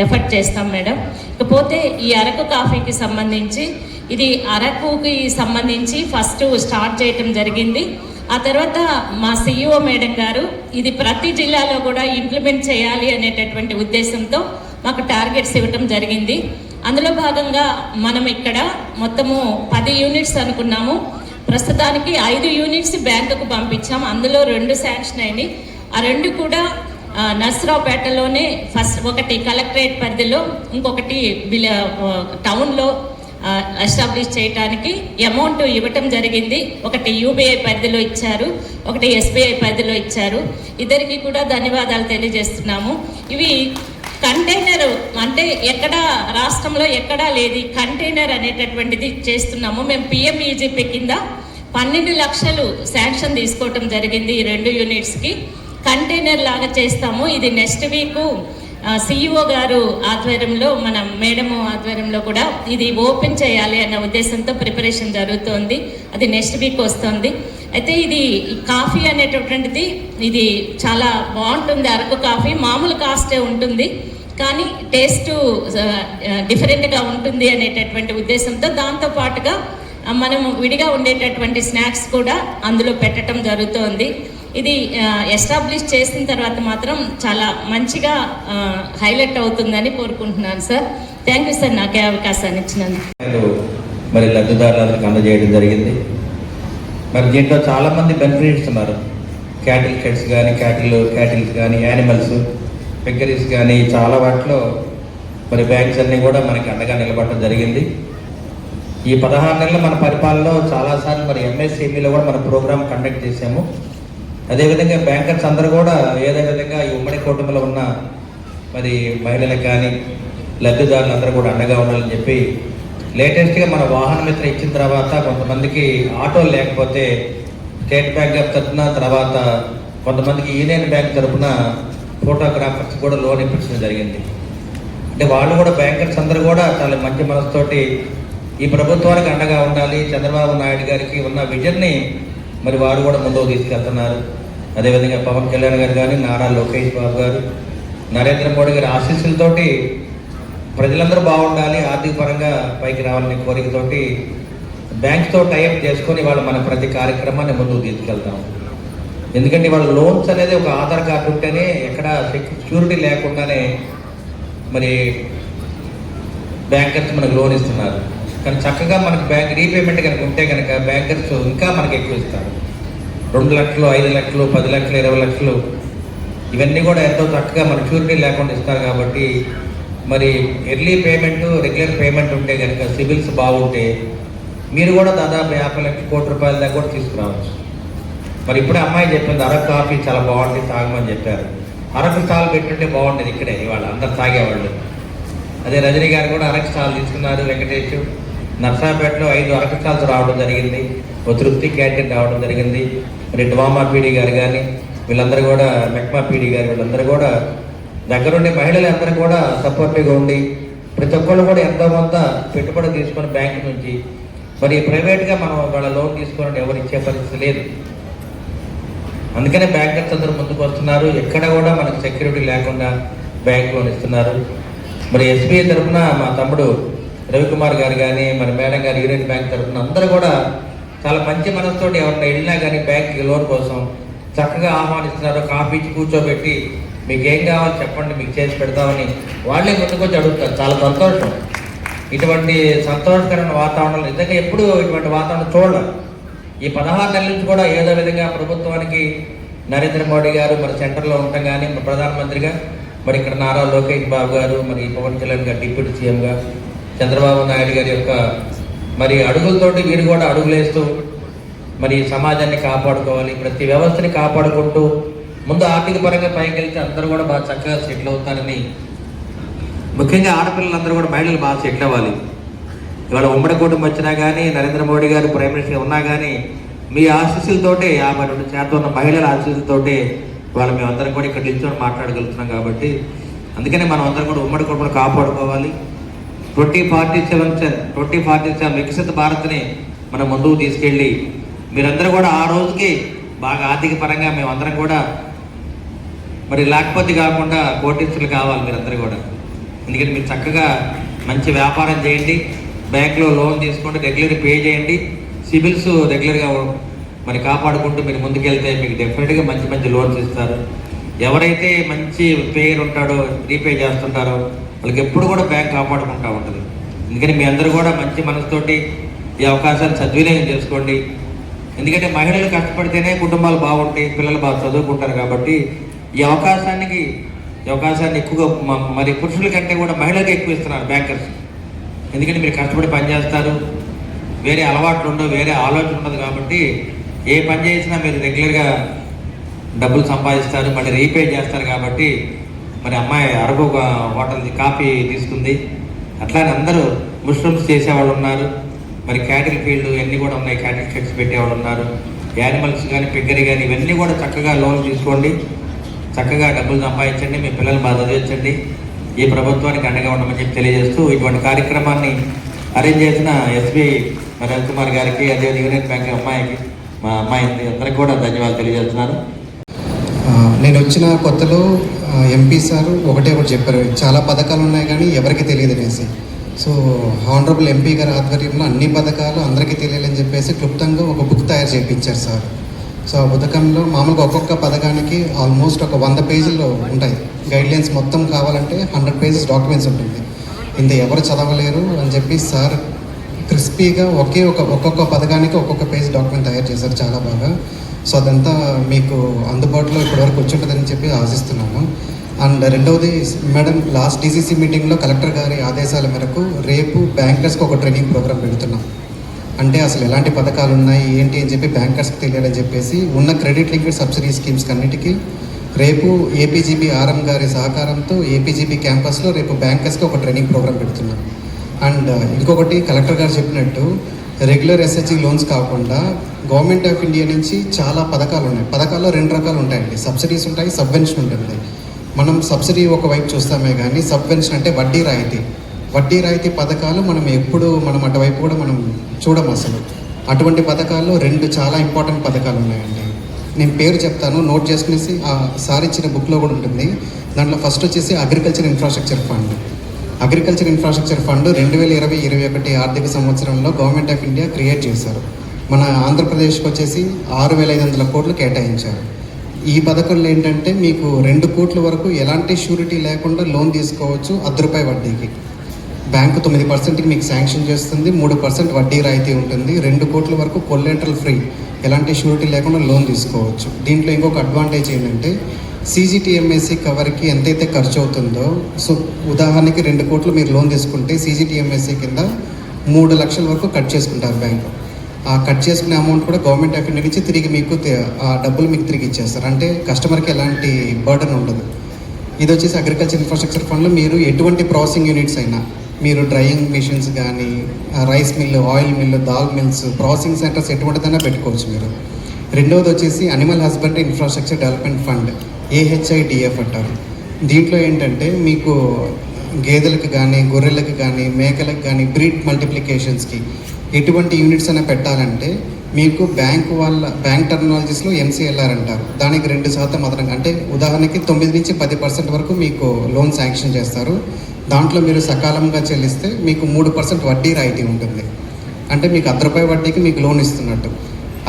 ఎఫర్ట్ చేస్తాం మేడం. ఇకపోతే ఈ అరకు కాఫీకి సంబంధించి, ఇది అరకుకి సంబంధించి ఫస్ట్ స్టార్ట్ చేయటం జరిగింది. ఆ తర్వాత మా సిఇఓ మేడం గారు ఇది ప్రతి జిల్లాలో కూడా ఇంప్లిమెంట్ చేయాలి అనేటటువంటి ఉద్దేశంతో మాకు టార్గెట్స్ ఇవ్వటం జరిగింది. అందులో భాగంగా మనం ఇక్కడ మొత్తము 10 యూనిట్స్ అనుకున్నాము. ప్రస్తుతానికి 5 యూనిట్స్ బ్యాంకుకు పంపించాం. అందులో 2 శాంక్షన్ అయినాయి. ఆ 2 కూడా నర్సరావుపేటలోనే ఫస్ట్, ఒకటి కలెక్టరేట్ పరిధిలో, ఇంకొకటి టౌన్లో ఎస్టాబ్లిష్ చేయడానికి అమౌంట్ ఇవ్వటం జరిగింది. ఒకటి యూబీఐ పరిధిలో ఇచ్చారు, ఒకటి ఎస్బీఐ పరిధిలో ఇచ్చారు. ఇద్దరికి కూడా ధన్యవాదాలు తెలియజేస్తున్నాము. ఇవి కంటైనర్ అంటే ఎక్కడ రాష్ట్రంలో ఎక్కడా లేదు కంటైనర్ అనేటటువంటిది చేస్తున్నాము. మేము పిఎంఈజీపీ కింద 12 లక్షలు శాంక్షన్ తీసుకోవటం జరిగింది. ఈ 2 యూనిట్స్కి కంటైనర్ లాగా చేస్తాము. ఇది నెక్స్ట్ వీక్ సిఇఓ గారు ఆధ్వర్యంలో, మన మేడం ఆధ్వర్యంలో కూడా ఇది ఓపెన్ చేయాలి అన్న ఉద్దేశంతో ప్రిపరేషన్ జరుగుతోంది. అది నెక్స్ట్ వీక్ వస్తుంది. అయితే ఇది కాఫీ అనేటటువంటిది ఇది చాలా బాగుంటుంది. అరకు కాఫీ మామూలు కాస్టే ఉంటుంది, కానీ టేస్ట్ డిఫరెంట్గా ఉంటుంది అనేటటువంటి ఉద్దేశంతో దాంతోపాటుగా మనము విడిగా ఉండేటటువంటి స్నాక్స్ కూడా అందులో పెట్టడం జరుగుతోంది. ఇది ఎస్టాబ్లిష్ చేసిన తర్వాత మాత్రం చాలా మంచిగా హైలైట్ అవుతుందని కోరుకుంటున్నాను సార్. థ్యాంక్ యూ సార్, నాకే అవకాశాన్ని ఇచ్చినందుకు. మరి లబ్ధిదారులకు అందజేయడం జరిగింది. మరి దీంట్లో చాలామంది బెనిఫిట్స్ ఉన్నారు. క్యాటిల్ కెట్స్ కానీ, క్యాటిల్స్ కానీ, యానిమల్స్, పిగ్గరీస్ కానీ, చాలా వాటిలో మరి బ్యాంక్స్ అన్నీ కూడా మనకి అండగా నిలబడటం జరిగింది. ఈ 16 నెలల మన పరిపాలనలో చాలాసార్లు మరి ఎంఎస్ఎంఈలో కూడా మన ప్రోగ్రామ్ కండక్ట్ చేశాము. అదేవిధంగా బ్యాంకర్స్ అందరూ కూడా ఏదో విధంగా ఈ ఉమ్మడి కుటుంబంలో ఉన్న మరి మహిళలకు కానీ లబ్ధిదారులు అందరూ కూడా అండగా ఉండాలని చెప్పి లేటెస్ట్గా మన వాహన మిత్ర ఇచ్చిన తర్వాత కొంతమందికి ఆటోలు లేకపోతే స్టేట్ బ్యాంక్ తరఫున, తర్వాత కొంతమందికి యూనియన్ బ్యాంక్ తరఫున ఫోటోగ్రాఫర్స్ కూడా లోన్ ఇప్పించడం జరిగింది. అంటే వాళ్ళు కూడా బ్యాంకర్స్ అందరూ కూడా చాలా మంచి మనసుతోటి ఈ ప్రభుత్వానికి అండగా ఉండాలి, చంద్రబాబు నాయుడు గారికి ఉన్న విజన్ని మరి వారు కూడా ముందుకు తీసుకెళ్తున్నారు. అదేవిధంగా పవన్ కళ్యాణ్ గారు కానీ, నారా లోకేష్ బాబు గారు, నరేంద్ర మోడీ గారి ఆశీస్సులతోటి ప్రజలందరూ బాగుండాలి, ఆర్థిక పరంగా పైకి రావాలనే కోరికతోటి బ్యాంక్తో టైఅప్ చేసుకొని వాళ్ళు మన ప్రతి కార్యక్రమాన్ని ముందుకు తీసుకెళ్తాం. ఎందుకంటే వాళ్ళ లోన్స్ అనేది ఒక ఆధార్ కార్డు ఉంటేనే ఎక్కడ సెక్యూరిటీ లేకుండానే మరి బ్యాంకర్స్ మనకు లోన్ ఇస్తున్నారు. కానీ చక్కగా మనకు బ్యాంక్ రీపేమెంట్ కనుక ఉంటే కనుక బ్యాంకర్స్ ఇంకా మనకు ఎక్కువ ఇస్తారు. 2 లక్షలు, 5 లక్షలు, 10 లక్షలు, 20 లక్షలు ఇవన్నీ కూడా ఎంతో చక్కగా మన షూరిటీ లేకుండా ఇస్తారు. కాబట్టి మరి ఎర్లీ పేమెంట్, రెగ్యులర్ పేమెంట్ ఉంటే కనుక సిబిల్స్ బాగుంటే మీరు కూడా దాదాపు 50 లక్షల కోటి రూపాయల దాకా కూడా తీసుకురావచ్చు. మరి ఇప్పుడే అమ్మాయి చెప్పింది అరకు కాఫీ చాలా బాగుంటుంది తాగమని చెప్పారు. అరకు స్టాల్ పెట్టుంటే బాగుండేది ఇక్కడే, ఇవాళ అందరు తాగేవాళ్ళు. అదే రజనీ గారు కూడా అరకు స్టాల్ తీసుకున్నారు. వెంకటేష్ నర్సాపేటలో 5 అరకు స్టాల్స్ రావడం జరిగింది. ఓ తృప్తి క్యాంటీన్ రావడం జరిగింది. మరి డ్వామా పీడీ గారు కానీ వీళ్ళందరూ కూడా, మెక్మా పీడీ గారు వీళ్ళందరూ కూడా దగ్గరుండి మహిళలు అందరూ కూడా సపోర్టివ్గా ఉండి ప్రతి ఒక్కళ్ళు కూడా ఎంతో కొంత పెట్టుబడి తీసుకొని బ్యాంకు నుంచి మరి ప్రైవేట్గా మనం వాళ్ళ లోన్ తీసుకొని ఎవరు ఇచ్చే పరిస్థితి లేదు. అందుకనే బ్యాంకర్స్ అందరూ ముందుకు వస్తున్నారు. ఎక్కడ కూడా మనకు సెక్యూరిటీ లేకుండా బ్యాంక్ లోన్ ఇస్తున్నారు. మరి ఎస్బీఐ తరఫున మా తమ్ముడు రవికుమార్ గారు కానీ మరి మేడం గారు యూనియన్ బ్యాంక్ తరఫున అందరూ కూడా చాలా మంచి మనసుతోటి ఎవరైనా వెళ్ళినా కానీ బ్యాంక్కి లోన్ కోసం చక్కగా ఆహ్వానిస్తున్నారు. కాఫీ ఇచ్చి కూర్చోబెట్టి మీకు ఏం కావాలో చెప్పండి, మీకు చేసి పెడతామని వాళ్ళే ముందుకొచ్చి అడుగుతారు. చాలా సంతోషం. ఇటువంటి సంతోషకరమైన వాతావరణం నిజంగా ఎప్పుడు ఇటువంటి వాతావరణం చూడలేదు. ఈ 16 నెలల నుంచి కూడా ఏదో విధంగా ప్రభుత్వానికి నరేంద్ర మోడీ గారు మరి సెంటర్లో ఉండటం కానీ ప్రధానమంత్రిగా మరి ఇక్కడ నారా లోకేష్ బాబు గారు, మరి పవన్ కళ్యాణ్ గారు డిప్యూటీ సీఎంగా, చంద్రబాబు నాయుడు గారి యొక్క మరి అడుగులతోటి వీరు కూడా అడుగులేస్తూ మరి సమాజాన్ని కాపాడుకోవాలి, ప్రతి వ్యవస్థని కాపాడుకుంటూ ముందు ఆర్థిక పరంగా పైకి వెళ్తే అందరూ కూడా బాగా చక్కగా సెటిల్ అవుతారని, ముఖ్యంగా ఆడపిల్లలందరూ కూడా మహిళలు బాగా సెటిల్ అవ్వాలి. ఇవాళ ఉమ్మడి కుటుంబం వచ్చినా కానీ నరేంద్ర మోడీ గారు ప్రైమ్ మినిస్టర్ ఉన్నా కానీ మీ ఆశీస్సులతోటే 52% ఉన్న మహిళల ఆశీస్సులతోటే వాళ్ళు మేమందరం కూడా ఇక్కడ నిల్చొని మాట్లాడగలుగుతున్నాం. కాబట్టి అందుకనే మనం అందరం కూడా ఉమ్మడి కుటుంబం కాపాడుకోవాలి. 2047 వికసిత భారత్ని మనం ముందుకు తీసుకెళ్ళి మీరందరూ కూడా ఆ రోజుకి బాగా ఆర్థిక పరంగా మేమందరం కూడా మరి లేకపోతే కాకుండా కోటీశ్వరులు కావాలి మీరందరూ కూడా. ఎందుకంటే మీరు చక్కగా మంచి వ్యాపారం చేయండి, బ్యాంక్లో లోన్ తీసుకోండి, రెగ్యులర్ పే చేయండి, సిబిల్స్ రెగ్యులర్గా మరి కాపాడుకుంటూ మీరు ముందుకెళ్తే మీకు డెఫినెట్గా మంచి మంచి లోన్స్ ఇస్తారు. ఎవరైతే మంచి పేరు ఉంటాడో, రీపే చేస్తుంటారో వాళ్ళకి ఎప్పుడు కూడా బ్యాంక్ కాపాడుకుంటూ ఉంటుంది. ఎందుకని మీ అందరూ కూడా మంచి మనసుతోటి ఈ అవకాశాన్ని సద్వినియోగం చేసుకోండి. ఎందుకంటే మహిళలు కష్టపడితేనే కుటుంబాలు బాగుంటాయి, పిల్లలు బాగా చదువుకుంటారు. కాబట్టి ఈ అవకాశాన్ని ఎక్కువగా మరి పురుషుల కంటే కూడా మహిళలకు ఎక్కువ ఇస్తున్నారు బ్యాంకర్స్. ఎందుకంటే మీరు కష్టపడి పనిచేస్తారు, వేరే అలవాట్లు ఉండవు, వేరే ఆలోచన ఉండదు. కాబట్టి ఏ పని చేసినా మీరు రెగ్యులర్గా డబ్బులు సంపాదిస్తారు, మళ్ళీ రీపే చేస్తారు. కాబట్టి మరి అమ్మాయి అరకు హోటల్ కాఫీ తీసుకుంది. అట్లానే అందరూ ముష్రూమ్స్ చేసేవాళ్ళు ఉన్నారు, మరి క్యాటిల్ ఫీల్డ్ ఇవన్నీ కూడా ఉన్నాయి, క్యాటిల్ షెడ్స్ పెట్టేవాళ్ళు ఉన్నారు, యానిమల్స్ కానీ పిగ్గరీ కానీ ఇవన్నీ కూడా చక్కగా లోన్ తీసుకోండి, చక్కగా డబ్బులు సంపాదించండి, మీ పిల్లలు బాగా చదివించండి, ఈ ప్రభుత్వానికి అండగా ఉండమని చెప్పి తెలియజేస్తూ ఇటువంటి కార్యక్రమాన్ని అరేంజ్ చేసిన ఎస్బీఐ రవికుమార్ గారికి, అదే యూనియన్ బ్యాంక్ అమ్మాయికి, మా అమ్మాయి అందరికీ కూడా ధన్యవాదాలు తెలియజేస్తున్నాను. నేను వచ్చిన కొత్తలో ఎంపీ సార్ ఒకటే చెప్పారు, చాలా పథకాలు ఉన్నాయి కానీ ఎవరికి తెలియదు అనేసి. సో హానరబుల్ ఎంపీ గారి ఆధ్వర్యంలో అన్ని పథకాలు అందరికీ తెలియాలని చెప్పేసి క్లుప్తంగా ఒక బుక్ తయారు చేయించారు సార్. సో ఆ పథకంలో మామూలుగా ఒక్కొక్క పథకానికి ఆల్మోస్ట్ ఒక 100 పేజీల్లో ఉంటాయి గైడ్లైన్స్. మొత్తం కావాలంటే 100 పేజెస్ డాక్యుమెంట్స్ ఉంటుంది. ఇంత ఎవరు చదవలేరు అని చెప్పి సార్ క్రిస్పీగా ఒక్కొక్క పథకానికి ఒక్కొక్క పేజ్ డాక్యుమెంట్ తయారు చేశారు చాలా బాగా. సో అదంతా మీకు అందుబాటులో ఇప్పటివరకు వచ్చి ఉంటుందని చెప్పి ఆశిస్తున్నాను. అండ్ రెండవది మేడం, లాస్ట్ డీసీసీ మీటింగ్లో కలెక్టర్ గారి ఆదేశాల మేరకు రేపు బ్యాంకర్స్కి ఒక ట్రైనింగ్ ప్రోగ్రామ్ పెడుతున్నాం. అంటే అసలు ఎలాంటి పథకాలు ఉన్నాయి ఏంటి అని చెప్పి బ్యాంకర్స్కి తెలియాలని చెప్పేసి ఉన్న క్రెడిట్ లింక్డ్ సబ్సిడీ స్కీమ్స్ అన్నిటికీ రేపు ఏపీజీబీ ఆర్ఎం గారి సహకారంతో ఏపీజీబీ క్యాంపస్లో రేపు బ్యాంకర్స్కి ఒక ట్రైనింగ్ ప్రోగ్రామ్ పెడుతున్నాం. అండ్ ఇంకొకటి కలెక్టర్ గారు చెప్పినట్టు రెగ్యులర్ ఎస్హెచ్జీ లోన్స్ కాకుండా గవర్నమెంట్ ఆఫ్ ఇండియా నుంచి చాలా పథకాలు ఉన్నాయి. పథకాల్లో 2 రకాలు ఉంటాయండి, సబ్సిడీస్ ఉంటాయి, సబ్వెన్షన్ ఉంటుంది. మనం సబ్సిడీ ఒకవైపు చూస్తామే కానీ సబ్వెన్షన్ అంటే వడ్డీ రాయితీ పథకాలు మనం అటువైపు కూడా మనం చూడము అసలు. అటువంటి పథకాల్లో 2 చాలా ఇంపార్టెంట్ పథకాలు ఉన్నాయండి. నేను పేరు చెప్తాను, నోట్ చేసుకునేసి సార్ ఇచ్చిన బుక్లో కూడా ఉంటుంది. దాంట్లో ఫస్ట్ వచ్చేసి agriculture infrastructure fund. Agriculture infrastructure fund 2020-21 ఆర్థిక సంవత్సరంలో గవర్నమెంట్ ఆఫ్ ఇండియా క్రియేట్ చేశారు. మన ఆంధ్రప్రదేశ్కి వచ్చేసి 6,500 కోట్లు కేటాయించారు. ఈ పథకంలో ఏంటంటే మీకు 2 కోట్ల వరకు ఎలాంటి షూరిటీ లేకుండా లోన్ తీసుకోవచ్చు ₹10 వడ్డీకి. బ్యాంకు 9%కి మీకు శాంక్షన్ చేస్తుంది, 3% వడ్డీ రాయితీ ఉంటుంది. 2 కోట్ల వరకు కొల్లేటరల్ ఫ్రీ, ఎలాంటి షూరిటీ లేకుండా లోన్ తీసుకోవచ్చు. దీంట్లో ఇంకొక అడ్వాంటేజ్ ఏంటంటే CGTMSE కవర్కి ఎంతైతే ఖర్చు అవుతుందో, సో ఉదాహరణకి 2 కోట్లు మీరు లోన్ తీసుకుంటే CGTMSE కింద 3 లక్షల వరకు కట్ చేసుకుంటారు బ్యాంకు. ఆ కట్ చేసుకునే అమౌంట్ కూడా గవర్నమెంట్ ఆఫ్ ఇండియా నుంచి తిరిగి మీకు ఆ డబ్బులు మీకు తిరిగి ఇచ్చేస్తారు. అంటే కస్టమర్కి ఎలాంటి బర్డన్ ఉండదు. ఇది వచ్చేసి అగ్రికల్చర్ ఇన్ఫ్రాస్ట్రక్చర్ ఫండ్లో మీరు ఎటువంటి ప్రాసెసింగ్ యూనిట్స్ అయినా, మీరు డ్రైయింగ్ మిషన్స్ కానీ, rice mill, oil mill, dal mills, processing centres ఎటువంటిదైనా పెట్టుకోవచ్చు మీరు. రెండవది వచ్చేసి animal husbandry infrastructure development fund, AHIDF అంటారు. దీంట్లో ఏంటంటే మీకు గేదెలకు కానీ, గొర్రెలకు కానీ, మేకలకు కానీ బ్రీడ్ మల్టిప్లికేషన్స్కి ఎటువంటి యూనిట్స్ అయినా పెట్టాలంటే మీకు బ్యాంక్ టెర్మినాలజీస్లో MCLR అంటారు. దానికి 2% అదనంగా, అంటే ఉదాహరణకి 9-10% వరకు మీకు లోన్ శాంక్షన్ చేస్తారు. దాంట్లో మీరు సకాలంగా చెల్లిస్తే మీకు 3% వడ్డీ రాయితీ ఉంటుంది. అంటే మీకు ₹10 వడ్డీకి మీకు లోన్ ఇస్తున్నట్టు.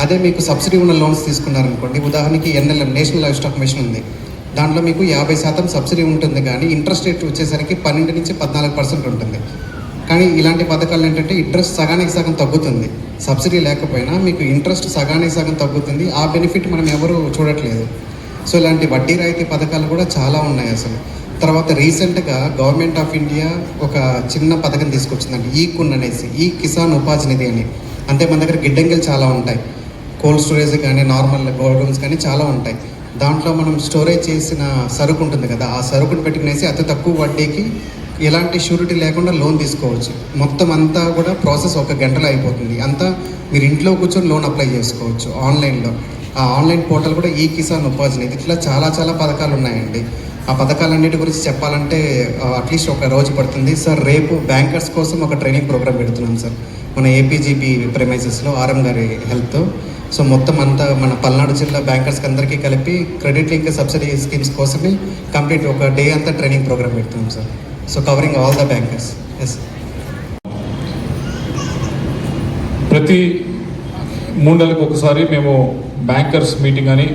అదే మీకు సబ్సిడీ ఉన్న లోన్స్ తీసుకున్నారనుకోండి, ఉదాహరణకి NLM, national livestock mission ఉంది, దాంట్లో మీకు 50% సబ్సిడీ ఉంటుంది, కానీ ఇంట్రెస్ట్ రేట్ వచ్చేసరికి 12-14% ఉంటుంది. కానీ ఇలాంటి పథకాలు ఏంటంటే ఇంట్రెస్ట్ సగానికి సగం తగ్గుతుంది. సబ్సిడీ లేకపోయినా మీకు ఇంట్రెస్ట్ సగానికి సగం తగ్గుతుంది. ఆ బెనిఫిట్ మనం ఎవరు చూడట్లేదు. సో ఇలాంటి వడ్డీ రాయితీ పథకాలు కూడా చాలా ఉన్నాయి అసలు. తర్వాత రీసెంట్గా గవర్నమెంట్ ఆఫ్ ఇండియా ఒక చిన్న పథకం తీసుకొచ్చిందండి, ఈ-కున్ అనేసి, ఈ కిసాన్ ఉపాధి నిధి అని. అంటే మన దగ్గర గిడ్డంగిలు చాలా ఉంటాయి, కోల్డ్ స్టోరేజ్ కానీ, నార్మల్ గోడౌన్స్ కానీ చాలా ఉంటాయి. దాంట్లో మనం స్టోరేజ్ చేసిన సరుకు ఉంటుంది కదా, ఆ సరుకుని పెట్టుకునేసి అతి తక్కువ వడ్డీకి ఎలాంటి షూరిటీ లేకుండా లోన్ తీసుకోవచ్చు. మొత్తం అంతా కూడా ప్రాసెస్ 1 గంటలో అయిపోతుంది. అంతా మీరు ఇంట్లో కూర్చొని లోన్ అప్లై చేసుకోవచ్చు ఆన్లైన్లో. ఆ ఆన్లైన్ పోర్టల్ కూడా ఈ కిసాన్ ఉపాధి నిధి. ఇట్లా చాలా పథకాలు ఉన్నాయండి. ఆ పథకాలన్నిటి గురించి చెప్పాలంటే అట్లీస్ట్ 1 రోజు పడుతుంది. సార్ రేపు బ్యాంకర్స్ కోసం ఒక ట్రైనింగ్ ప్రోగ్రామ్ పెడుతున్నాం సార్, మన APGB ప్రెమైసెస్లో, RM గారి హెల్ప్తో. సో మొత్తం అంతా మన పల్నాడు జిల్లా బ్యాంకర్స్కి అందరికీ కలిపి క్రెడిట్ లింక్ సబ్సిడీ స్కీమ్స్ కోసమే కంప్లీట్ ఒక డే అంతా ట్రైనింగ్ ప్రోగ్రామ్ పెడుతున్నాం sir. So covering all the bankers. Yes. ప్రతి 3 నెలలకు ఒకసారి మేము బ్యాంకర్స్ మీటింగ్ అని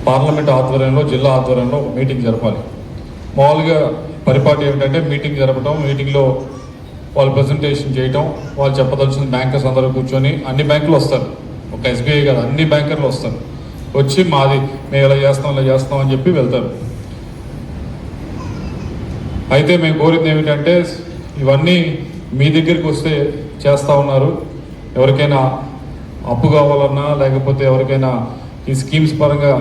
పార్లమెంట్ ఆధ్వర్యంలో, జిల్లా ఆధ్వర్యంలో ఒక మీటింగ్ జరపాలి. మామూలుగా పరిపాటి ఏమిటంటే మీటింగ్ జరపడం, మీటింగ్లో వాళ్ళు ప్రజెంటేషన్ చేయటం, వాళ్ళు చెప్పదలసిన బ్యాంకర్స్ అందరూ కూర్చొని, అన్ని బ్యాంకులు వస్తారు, ఒక SBI కాదు అన్ని బ్యాంకర్లు వస్తారు, వచ్చి మాది మేము ఇలా చేస్తాం అని చెప్పి వెళ్తారు. అయితే మేము కోరింది ఏమిటంటే ఇవన్నీ మీ దగ్గరికి వస్తే చేస్తూ ఉన్నారు. ఎవరికైనా అప్పు కావాలన్నా, లేకపోతే ఎవరికైనా ఈ స్కీమ్స్ పరంగా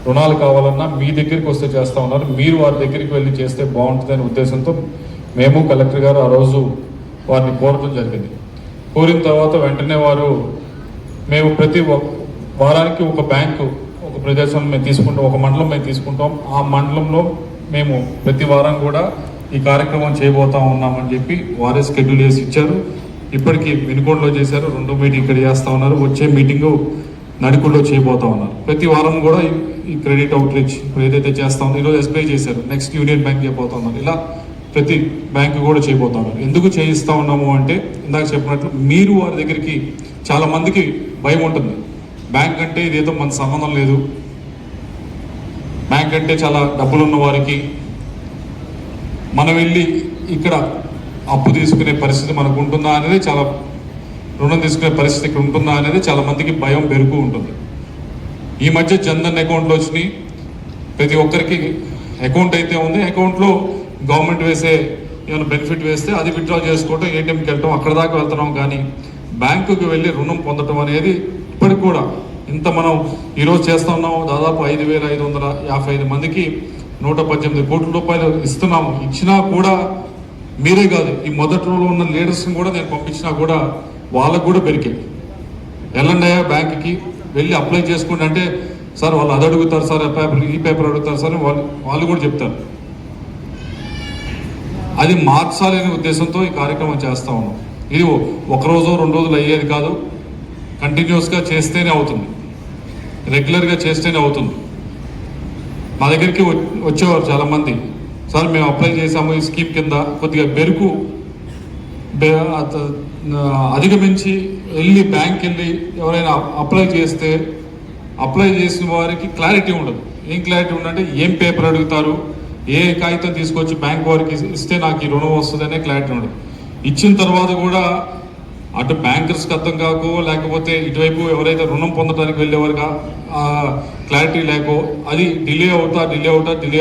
రుణాలు కావాలన్నా మీ దగ్గరికి వస్తే చేస్తూ ఉన్నారు. మీరు వారి దగ్గరికి వెళ్ళి చేస్తే బాగుంటుందనే ఉద్దేశంతో మేము, కలెక్టర్ గారు ఆ రోజు వారిని కోరడం జరిగింది. కోరిన తర్వాత వెంటనే వారు, మేము ప్రతి వారానికి ఒక బ్యాంకు, ఒక ప్రదేశం మేము తీసుకుంటాం, ఒక మండలం మేము తీసుకుంటాం, ఆ మండలంలో మేము ప్రతి వారం కూడా ఈ కార్యక్రమం చేయబోతా ఉన్నామని చెప్పి వారే షెడ్యూల్ చేసి ఇచ్చారు. ఇప్పటికీ వినుకొండలో చేశారు, 2 మీటింగ్ ఇక్కడ చేస్తూ ఉన్నారు, వచ్చే మీటింగు నడికుల్లో చేయబోతా ఉన్నారు. ప్రతి వారం కూడా ఈ క్రెడిట్ అవుట్రీచ్ ఇప్పుడు ఏదైతే చేస్తా ఉందో, ఈరోజు SBI చేశారు, నెక్స్ట్ యూనియన్ బ్యాంక్ చేయబోతా ఉన్నారు, ఇలా ప్రతి బ్యాంకు కూడా చేయబోతా ఉన్నారు. ఎందుకు చేయిస్తూ ఉన్నాము అంటే ఇందాక చెప్పినట్లు మీరు వారి దగ్గరికి, చాలా మందికి భయం ఉంటుంది, బ్యాంక్ అంటే ఇదేదో మన సంబంధం లేదు, బ్యాంక్ అంటే చాలా డబ్బులు ఉన్న వారికి మనం వెళ్ళి ఇక్కడ అప్పు తీసుకునే పరిస్థితి మనకు ఉంటుందా అనేది, చాలా రుణం తీసుకునే పరిస్థితి ఇక్కడ ఉంటుందా అనేది చాలా మందికి భయం పెరుగుతూ ఉంటుంది. ఈ మధ్య జన్ధన్ అకౌంట్లు వచ్చినాయి, ప్రతి ఒక్కరికి అకౌంట్ అయితే ఉంది, అకౌంట్లో గవర్నమెంట్ వేసే ఏమైనా బెనిఫిట్ వేస్తే అది విత్డ్రా చేసుకోవటం, ATMకి వెళ్ళటం, అక్కడ దాకా వెళ్తున్నాం. కానీ బ్యాంకుకి వెళ్ళి రుణం పొందటం అనేది ఇప్పటికి కూడా ఇంత మనం ఈరోజు చేస్తూ ఉన్నాము, దాదాపు 5,555 మందికి 118 కోట్ల రూపాయలు ఇస్తున్నాము. ఇచ్చినా కూడా మీరే కాదు, ఈ మొదటి రోజులో ఉన్న లీడర్స్ని కూడా నేను పంపించినా కూడా వాళ్ళకు కూడా పెరిగాయి. వెళ్ళండి బ్యాంక్కి వెళ్ళి అప్లై చేసుకోండి అంటే, సార్ వాళ్ళు అది అడుగుతారు సార్, ఈ పేపర్ అడుగుతారు సార్, వాళ్ళు కూడా చెప్తారు. అది మార్చాలనే ఉద్దేశంతో ఈ కార్యక్రమం చేస్తూ ఉన్నాం. ఇది 1 రోజు 2 రోజులు అయ్యేది కాదు, కంటిన్యూస్గా చేస్తేనే అవుతుంది, రెగ్యులర్గా చేస్తేనే అవుతుంది. మా దగ్గరికి వచ్చేవారు చాలామంది, సార్ మేము అప్లై చేసాము ఈ స్కీమ్ కింద, కొద్దిగా బెరుకు అధిగమించి వెళ్ళి బ్యాంక్ వెళ్ళి ఎవరైనా అప్లై చేస్తే అప్లై చేసిన వారికి క్లారిటీ ఉండదు. ఏం క్లారిటీ ఉండదంటే ఏం పేపర్ అడుగుతారు, ఏ కాగితం తీసుకొచ్చి బ్యాంక్ వారికి ఇస్తే నాకు ఈ రుణం వస్తుంది అనే క్లారిటీ ఉండదు. ఇచ్చిన తర్వాత కూడా అటు బ్యాంకర్స్కి అర్థం కాకో, లేకపోతే ఇటువైపు ఎవరైతే రుణం పొందడానికి వెళ్ళేవారుగా క్లారిటీ లేకో అది డిలే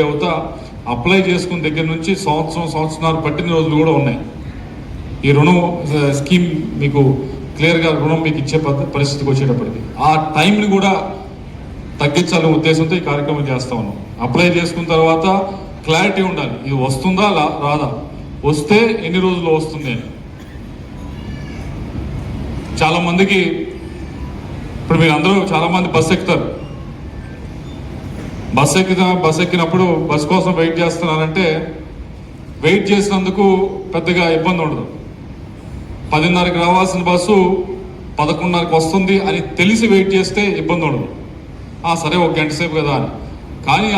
అవుతా అప్లై చేసుకున్న దగ్గర నుంచి సంవత్సరాలు పట్టిన రోజులు కూడా ఉన్నాయి. ఈ రుణం స్కీమ్ మీకు క్లియర్గా రుణం మీకు ఇచ్చే పరిస్థితికి వచ్చేటప్పటికి ఆ టైంని కూడా తగ్గించాలనే ఉద్దేశంతో ఈ కార్యక్రమం చేస్తా ఉన్నాం. అప్లై చేసుకున్న తర్వాత క్లారిటీ ఉండాలి, ఇది వస్తుందా రాదా, వస్తే ఎన్ని రోజుల్లో వస్తుంది అని. చాలామందికి ఇప్పుడు మీరు అందరూ చాలామంది బస్సు ఎక్కుతారు, బస్సు ఎక్కినప్పుడు బస్సు కోసం వెయిట్ చేస్తున్నారంటే వెయిట్ చేసినందుకు పెద్దగా ఇబ్బంది ఉండదు. 10:30కి రావాల్సిన బస్సు 11:30కి వస్తుంది అని తెలిసి వెయిట్ చేస్తే ఇబ్బంది ఉండదు. సరే ఒక గంట సేపు కదా అని. కానీ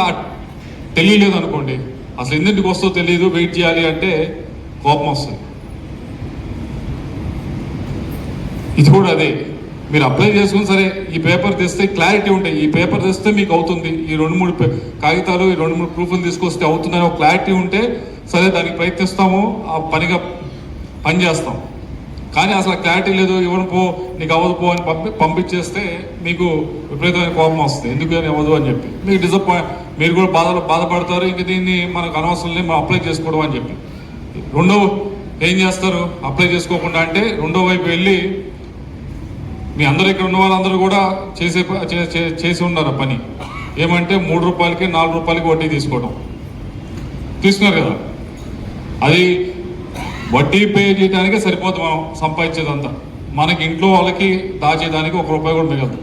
తెలియలేదు అనుకోండి, అసలు ఎన్నింటికి వస్తుందో తెలియదు, వెయిట్ చేయాలి అంటే కోపం వస్తుంది. ఇది కూడా అదే, మీరు అప్లై చేసుకుని సరే ఈ పేపర్ తెస్తే క్లారిటీ ఉంటాయి, ఈ పేపర్ తెస్తే మీకు అవుతుంది, ఈ 2-3 కాగితాలు ఈ 2-3 ప్రూఫ్లు తీసుకొస్తే అవుతుందని ఒక క్లారిటీ ఉంటే సరే దానికి ప్రయత్నిస్తాము, ఆ పని చేస్తాం. కానీ అసలు క్లారిటీ లేదు, ఇవ్వను పో, నీకు అవ్వదు పో అని పంపించేస్తే మీకు విపరీతమైన కోపం వస్తుంది, ఎందుకు అని అవ్వదు అని చెప్పి మీకు మీరు కూడా బాధపడతారు. ఇంక దీన్ని మనకు అనవసరం లేదు, మనం అప్లై చేసుకోవడం అని చెప్పి ఏం చేస్తారు అప్లై చేసుకోకుండా అంటే రెండో వైపు వెళ్ళి మీ అందరూ ఇక్కడ ఉన్న వాళ్ళందరూ కూడా చేసి ఉన్నారు పని ఏమంటే 3 రూపాయలకి 4 రూపాయలకి వడ్డీ తీసుకున్నారు కదా, అది వడ్డీ పే చేయడానికే సరిపోతుంది. మనం సంపాదించేదంతా మనకి ఇంట్లో వాళ్ళకి దాచేదానికి 1 రూపాయి కూడా మిగలదు.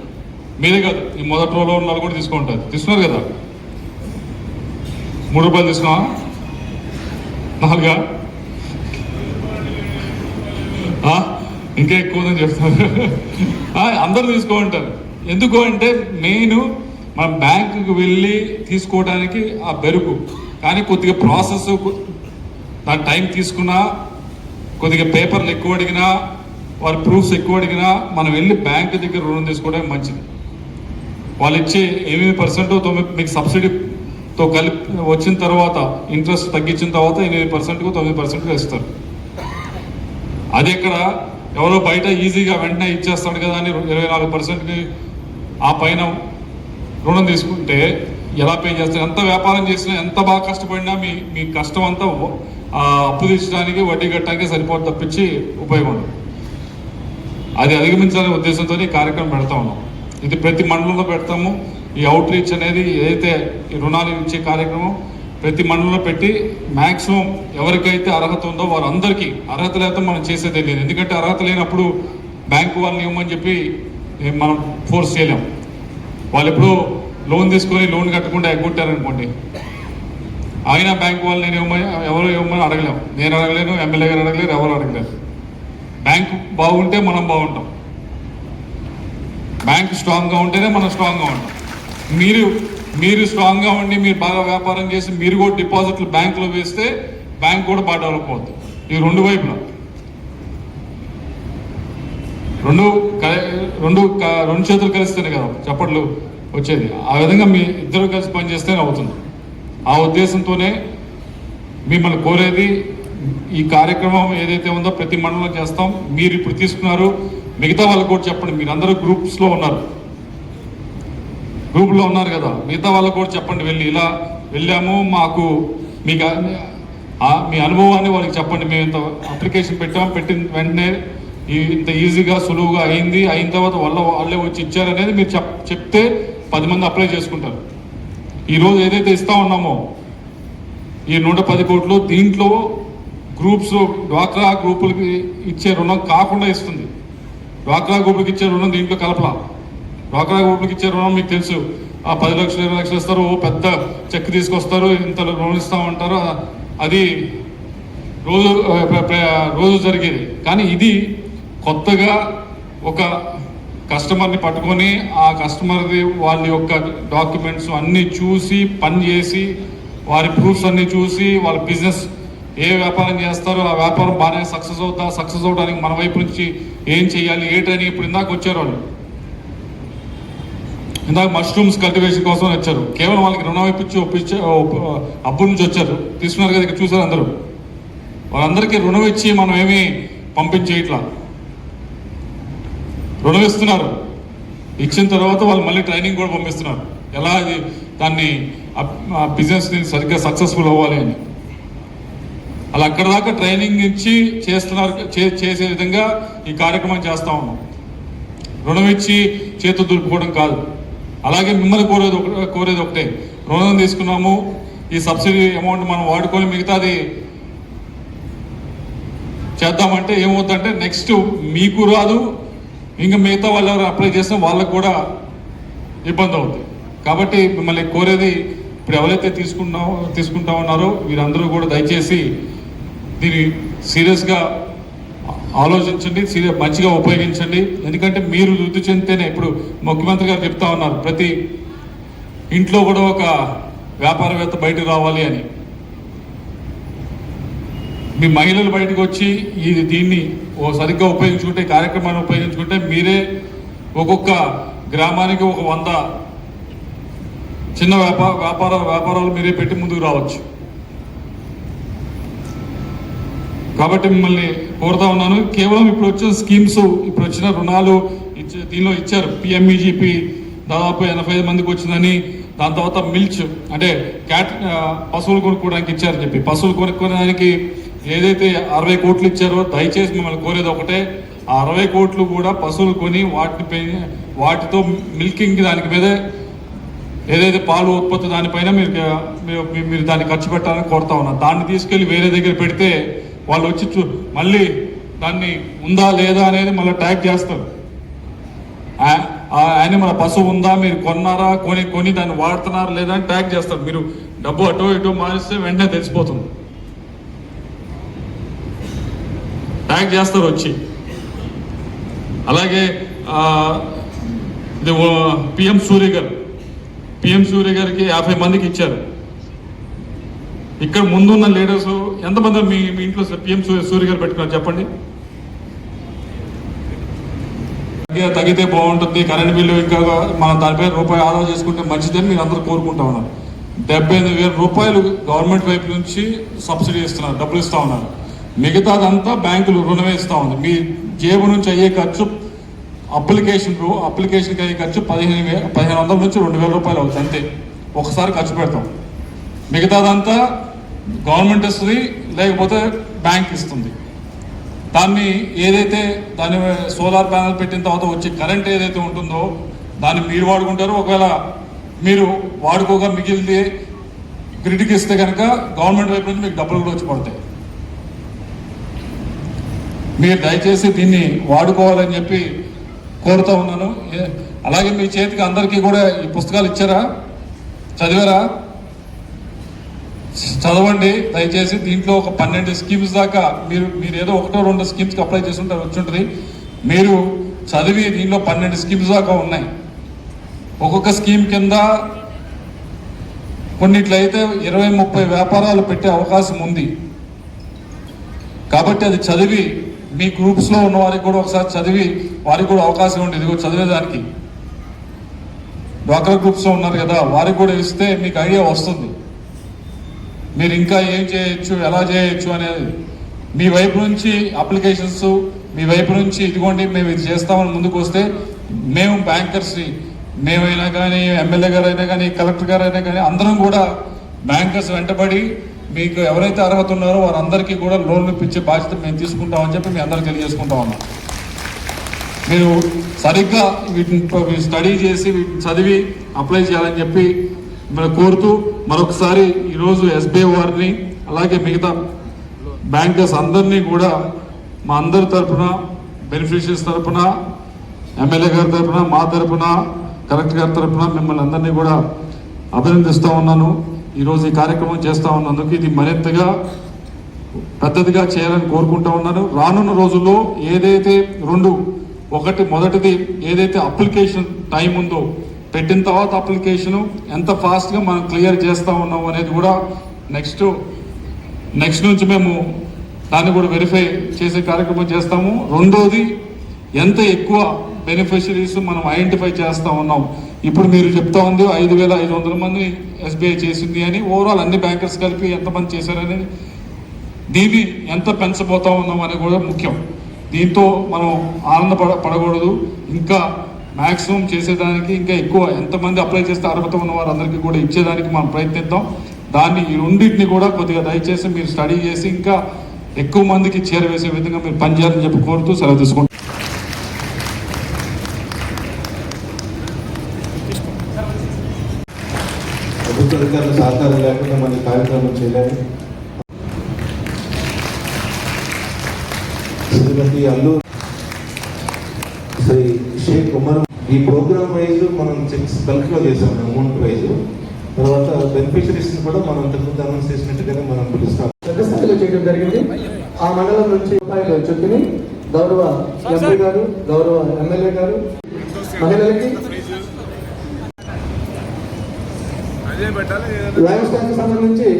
మీరే కాదు, ఈ మొదటి రోజులో ఉన్న వాళ్ళు కూడా తీసుకున్నారు కదా. 3 రూపాయలు తీసుకున్నా 4గా ఇంకా ఎక్కువదని చెప్తారు. అందరూ తీసుకోమంటారు. ఎందుకు అంటే మెయిన్ మనం బ్యాంకుకి వెళ్ళి తీసుకోవడానికి ఆ బెరుకు, కానీ కొద్దిగా ప్రాసెస్ దాని టైం తీసుకున్నా, కొద్దిగా పేపర్లు ఎక్కువ అడిగినా, వారి ప్రూఫ్స్ ఎక్కువ అడిగినా మనం వెళ్ళి బ్యాంకు దగ్గర రుణం తీసుకోవడం మంచిది. వాళ్ళు ఇచ్చే 8% మీకు సబ్సిడీతో కలిపి వచ్చిన తర్వాత ఇంట్రెస్ట్ తగ్గించిన తర్వాత 8%కు 9% ఇస్తారు. అది ఎక్కడ ఎవరో బయట ఈజీగా వెంటనే ఇచ్చేస్తాడు కదా అని 24%కి ఆ పైన రుణం తీసుకుంటే ఎలా పే చేస్తారు? ఎంత వ్యాపారం చేసినా, ఎంత బాగా కష్టపడినా మీ కష్టం అంతా అప్పు తీర్చడానికి వడ్డీ కట్టడానికి సరిపోదు తప్పించి ఉపయోగం ఉండదు. అది అధిగమించాలనే ఉద్దేశంతో ఈ కార్యక్రమం పెడతా ఉన్నాం. ఇది ప్రతి మండలంలో పెడతాము. ఈ అవుట్ రీచ్ అనేది ఏదైతే ఈ రుణాలు ఇచ్చే కార్యక్రమం ప్రతి మండలంలో పెట్టి మ్యాక్సిమం ఎవరికైతే అర్హత ఉందో వారందరికీ, అర్హత లేకపోతే మనం చేసేదే లేదు. ఎందుకంటే అర్హత లేనప్పుడు బ్యాంకు వాళ్ళని ఇవ్వమని చెప్పి మనం ఫోర్స్ చేయలేం. వాళ్ళు ఎప్పుడు లోన్ తీసుకొని లోన్ కట్టకుండా ఎగ్గొట్టారనుకోండి, అయినా బ్యాంకు వాళ్ళు ఎవరు ఇవ్వమని అడగలేము. నేను అడగలేను, ఎమ్మెల్యే గారు అడగలేరు, ఎవరు అడగలేరు. బ్యాంకు బాగుంటే మనం బాగుంటాం, బ్యాంకు స్ట్రాంగ్గా ఉంటేనే మనం స్ట్రాంగ్గా ఉంటాం. మీరు స్ట్రాంగ్గా ఉండి మీరు బాగా వ్యాపారం చేసి మీరు కూడా డిపాజిట్లు బ్యాంకులో వేస్తే బ్యాంక్ కూడా బాగా డెవలప్ అవుతుంది. ఈ రెండు వైపులా రెండు చేతులు కలిస్తేనే కదా చప్పట్లు వచ్చేది. ఆ విధంగా మీ ఇద్దరు కలిసి పనిచేస్తేనే అవుతుంది. ఆ ఉద్దేశంతోనే మిమ్మల్ని కోరేది, ఈ కార్యక్రమం ఏదైతే ఉందో ప్రతి మండలంలో చేస్తాం. మీరు ఇప్పుడు తీసుకున్నారు, మిగతా వాళ్ళకు కూడా చెప్పండి. మీరు అందరూ గ్రూప్లో ఉన్నారు కదా, మిగతా వాళ్ళకు కూడా చెప్పండి. ఇలా వెళ్ళాము, మాకు మీ అనుభవాన్ని వాళ్ళకి చెప్పండి. మేము ఇంత అప్లికేషన్ పెట్టిన వెంటనే ఇంత ఈజీగా సులువుగా అయిన తర్వాత వాళ్ళే వచ్చి ఇచ్చారనేది మీరు చెప్తే 10 మంది అప్లై చేసుకుంటారు. ఈరోజు ఏదైతే ఇస్తా ఉన్నామో ఈ 110 కోట్లు, దీంట్లో గ్రూప్స్ డ్వాక్రా గ్రూపులకి ఇచ్చే రుణం కాకుండా ఇస్తుంది. డ్వాక్రా గ్రూపులకి ఇచ్చే రుణం దీంట్లో కలపలా. డ్వాక్రా గ్రూపులకి ఇచ్చే రుణం మీకు తెలుసు, 10 లక్షలు 20 లక్షలు ఇస్తారు, పెద్ద చెక్ తీసుకొస్తారు, ఇంత రుణం ఇస్తామంటారు. అది రోజు జరిగేది. కానీ ఇది కొత్తగా ఒక కస్టమర్ని పట్టుకొని ఆ కస్టమర్ది వాళ్ళ యొక్క డాక్యుమెంట్స్ అన్నీ చూసి పని చేసి వారి ప్రూఫ్స్ అన్నీ చూసి వాళ్ళ బిజినెస్ ఏ వ్యాపారం చేస్తారో ఆ వ్యాపారం బాగానే సక్సెస్ అవడానికి మన వైపు నుంచి ఏం చేయాలి ఏంటని ఇప్పుడు ఇందాక వచ్చారు వాళ్ళు. ఇందాక మష్రూమ్స్ కల్టివేషన్ కోసం వచ్చారు. కేవలం వాళ్ళకి రుణం ఇప్పించి అప్పు నుంచి వచ్చారు, తీసుకున్నారు కదా, ఇక్కడ చూసారు అందరూ. వాళ్ళందరికీ రుణం ఇచ్చి మనం ఏమీ పంపించేయట్లా, రుణం ఇస్తున్నారు. ఇచ్చిన తర్వాత వాళ్ళు మళ్ళీ ట్రైనింగ్ కూడా పంపిస్తున్నారు, ఎలా దాన్ని బిజినెస్ని సరిగ్గా సక్సెస్ఫుల్ అవ్వాలి అని. అలా అక్కడ దాకా ట్రైనింగ్ ఇచ్చి చేస్తున్నారు. చేసే విధంగా ఈ కార్యక్రమం చేస్తూ ఉన్నాం. రుణం ఇచ్చి చేతులు దులుపుకోవడం కాదు. అలాగే మిమ్మల్ని కోరేది ఒకటే, రుణం తీసుకున్నాము, ఈ సబ్సిడీ అమౌంట్ మనం వాడుకొని మిగతాది చేద్దామంటే ఏమవుతుందంటే నెక్స్ట్ మీకు రాదు, ఇంకా మిగతా వాళ్ళు ఎవరు అప్లై చేసినా వాళ్ళకు కూడా ఇబ్బంది అవుతుంది. కాబట్టి మిమ్మల్ని కోరేది, ఇప్పుడు ఎవరైతే తీసుకుంటా ఉన్నారో వీరందరూ కూడా దయచేసి దీన్ని సీరియస్గా ఆలోచించండి, మంచిగా ఉపయోగించండి. ఎందుకంటే మీరు వృద్ధి చెందితేనే, ఇప్పుడు ముఖ్యమంత్రి గారు చెప్తా ఉన్నారు ప్రతి ఇంట్లో కూడా ఒక వ్యాపారవేత్త బయటకు రావాలి అని. మీ మహిళలు బయటకు వచ్చి దీన్ని సరిగ్గా ఉపయోగించుకుంటే, కార్యక్రమాన్ని ఉపయోగించుకుంటే మీరే ఒక్కొక్క గ్రామానికి ఒక 100 చిన్న వ్యాపారాలు మీరే పెట్టి ముందుకు రావచ్చు. కాబట్టి మిమ్మల్ని కోరుతా ఉన్నాను, కేవలం ఇప్పుడు వచ్చిన స్కీమ్స్, ఇప్పుడు వచ్చిన రుణాలు దీనిలో ఇచ్చారు. పిఎంఈజీపీ దాదాపు 85 మందికి వచ్చిందని, దాని తర్వాత మిల్చ్ అంటే పశువులు కొనుక్కోవడానికి ఇచ్చారని చెప్పి, పశువులు కొనుక్కోవడానికి ఏదైతే 60 కోట్లు ఇచ్చారో దయచేసి మిమ్మల్ని కోరేది ఒకటే, ఆ 60 కోట్లు కూడా పశువులు కొని వాటితో మిల్కింగ్ దానికి మీదే ఏదైతే పాలు ఉత్పత్తి దానిపైన మీరు దాన్ని ఖర్చు పెట్టాలని కోరుతా ఉన్నాను. దాన్ని తీసుకెళ్ళి వేరే దగ్గర పెడితే వాళ్ళు వచ్చి మళ్ళీ దాన్ని ఉందా లేదా అనేది మళ్ళీ ట్యాగ్ చేస్తారు. యానిమల్ పశువు ఉందా, మీరు కొన్నారా, కొని దాన్ని వాడుతున్నారా లేదా అని ట్యాగ్ చేస్తారు. మీరు డబ్బు అటో ఇటో మారిస్తే వెంటనే తెలిసిపోతుంది, ట్యాగ్ చేస్తారు వచ్చి. అలాగే పిఎం సూర్య గారికి 50 మందికి ఇచ్చారు. ఇక్కడ ముందున్న లీడర్స్ ఎంతమంది మీ ఇంట్లో పిఎం సూర్య గారు పెట్టుకున్నారు చెప్పండి. తగ్గితే బాగుంటుంది, కరెంట్ బిల్లు ఇంకా మన దానిపై రూపాయి ఆదా చేసుకుంటే మంచిదని మీరు అందరూ కోరుకుంటా ఉన్నారు. 78,000 రూపాయలు గవర్నమెంట్ వైపు నుంచి సబ్సిడీ ఇస్తున్నారు, డబ్బులు ఇస్తూ ఉన్నారు. మిగతాదంతా బ్యాంకులు రుణమే ఇస్తూ ఉంది. మీ జేబు నుంచి అయ్యే ఖర్చు అప్లికేషన్కి అయ్యే ఖర్చు 1,500 నుంచి 2,000 రూపాయలు అవుతుంది అంతే, ఒకసారి ఖర్చు పెడతాం. మిగతాదంతా గవర్నమెంట్ ఇస్తుంది, లేకపోతే బ్యాంక్ ఇస్తుంది. దాన్ని ఏదైతే దాని సోలార్ ప్యానల్ పెట్టిన తర్వాత వచ్చే కరెంట్ ఏదైతే ఉంటుందో దాన్ని మీరు వాడుకుంటారు. ఒకవేళ మీరు వాడుకోగా మిగిలితే గ్రిడ్కి ఇస్తే కనుక గవర్నమెంట్ వైపు నుంచి మీకు డబ్బులు కూడా వచ్చి పడతాయి. మీరు దయచేసి దీన్ని వాడుకోవాలని చెప్పి కోరుతూ ఉన్నాను. అలాగే మీ చేతికి అందరికీ కూడా ఈ పుస్తకాలు ఇచ్చారా, చదివారా? చదవండి దయచేసి. దీంట్లో ఒక 12 స్కీమ్స్ దాకా మీరు ఏదో 1-2 స్కీమ్స్కి అప్లై చేస్తుంటే వచ్చి ఉంటుంది. మీరు చదివి దీంట్లో 12 స్కీమ్స్ దాకా ఉన్నాయి. ఒక్కొక్క స్కీమ్ కింద కొన్నిట్లయితే 20-30 వ్యాపారాలు పెట్టే అవకాశం ఉంది. కాబట్టి అది చదివి మీ గ్రూప్స్లో ఉన్న వారికి కూడా ఒకసారి చదివి వారికి కూడా అవకాశం ఉంది ఇదిగో చదివేదానికి. డ్వాక్రా గ్రూప్స్లో ఉన్నారు కదా, వారికి కూడా ఇస్తే మీకు ఐడియా వస్తుంది, మీరు ఇంకా ఏం చేయొచ్చు, ఎలా చేయొచ్చు అనేది. మీ వైపు నుంచి అప్లికేషన్స్, మీ వైపు నుంచి ఇదిగోండి మేము ఇది చేస్తామని ముందుకు వస్తే మేము బ్యాంకర్స్ని, మేమైనా కానీ ఎమ్మెల్యే గారు అయినా కానీ కలెక్టర్ గారు అయినా కానీ అందరం కూడా బ్యాంకర్స్ వెంటబడి మీకు ఎవరైతే అర్హత ఉన్నారో వారందరికీ కూడా లోన్లు ఇప్పించే బాధ్యత మేము తీసుకుంటామని చెప్పి మీ అందరికీ తెలియజేసుకుంటా ఉన్నాం. మీరు సరిగ్గా వీటిని స్టడీ చేసి వీటిని చదివి అప్లై చేయాలని చెప్పి మనం కోరుతూ మరొకసారి ఈరోజు ఎస్బీఐ వారిని అలాగే మిగతా బ్యాంకర్స్ అందరినీ కూడా మా అందరి తరఫున, బెనిఫిషరీస్ తరఫున, ఎమ్మెల్యే గారి తరఫున, మా తరఫున, కలెక్టర్ గారి తరఫున మిమ్మల్ని అందరినీ కూడా అభినందిస్తూ ఉన్నాను. ఈరోజు ఈ కార్యక్రమం చేస్తూ ఉన్నందుకు ఇది మరింతగా పెద్దదిగా చేయాలని కోరుకుంటూ ఉన్నాను. రానున్న రోజుల్లో ఏదైతే మొదటిది ఏదైతే అప్లికేషన్ టైం ఉందో పెట్టిన తర్వాత అప్లికేషను ఎంత ఫాస్ట్గా మనం క్లియర్ చేస్తూ ఉన్నాం అనేది కూడా నెక్స్ట్ నుంచి మేము దాన్ని కూడా వెరిఫై చేసే కార్యక్రమం చేస్తాము. రెండోది, ఎంత ఎక్కువ బెనిఫిషరీస్ మనం ఐడెంటిఫై చేస్తూ ఉన్నాం. ఇప్పుడు మీరు చెప్తా ఉంది 5,500 మంది ఎస్బీఐ చేసింది అని. ఓవరాల్ అన్ని బ్యాంకర్స్ కలిపి ఎంతమంది చేశారనేది, దీన్ని ఎంత పెంచబోతా ఉన్నాం అనేది కూడా ముఖ్యం. దీంతో మనం ఆనందపడకూడదు. ఇంకా మ్యాక్సిమం చేసేదానికి, ఇంకా ఎక్కువ ఎంతమంది అప్లై చేస్తే అర్హత ఉన్న వారందరికీ కూడా ఇచ్చేదానికి మనం ప్రయత్నిద్దాం. దాన్ని ఈ రెండింటిని కూడా కొద్దిగా దయచేసి మీరు స్టడీ చేసి ఇంకా ఎక్కువ మందికి చేరవేసే విధంగా మీరు పనిచేయాలని చెప్పి కోరుతూ సెలవు తీసుకుంటాం. ప్రభుత్వ అధికారుల సహకారం లేకుండా మన కార్యక్రమం చేయలేము. శ్రీమతి అల్లు శ్రీ షేక్ ఉమర్, ఈ ప్రోగ్రామ్ వైజ్ మనం చెక్స్ బల్క్లో చేసాం అమౌంట్ వైజ్. తర్వాత బెనిఫిషరీస్ కూడా మనం ఇంతకుముందు అనౌన్స్ చేసినట్టుగానే మనం పిలుస్తాం. పెద్ద స్థాయిలో చేయడం జరిగింది. ఆ మండలం నుంచి రూపాయలు చెక్కుని గౌరవ ఎంపీ గారు, గౌరవ ఎమ్మెల్యే గారు మహిళలకి లైవ్ స్టాక్ సంబంధించి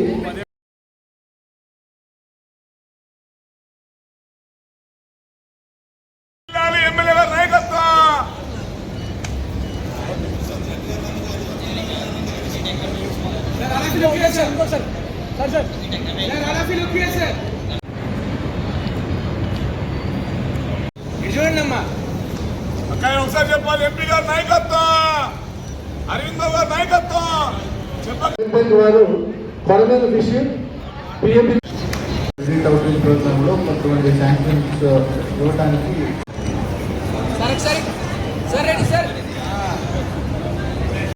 ఒకసారి చెప్పాలి. ఎంపీ గారు నాయకత్వం, అరవింద్ గారు నాయకత్వం వారు ఫర్దర్ విషయం పిఎంపి అవుట్రీచ్ ప్రోగ్రామ్ లో కొంతమంది శాంక్షన్స్ ఇవ్వడానికి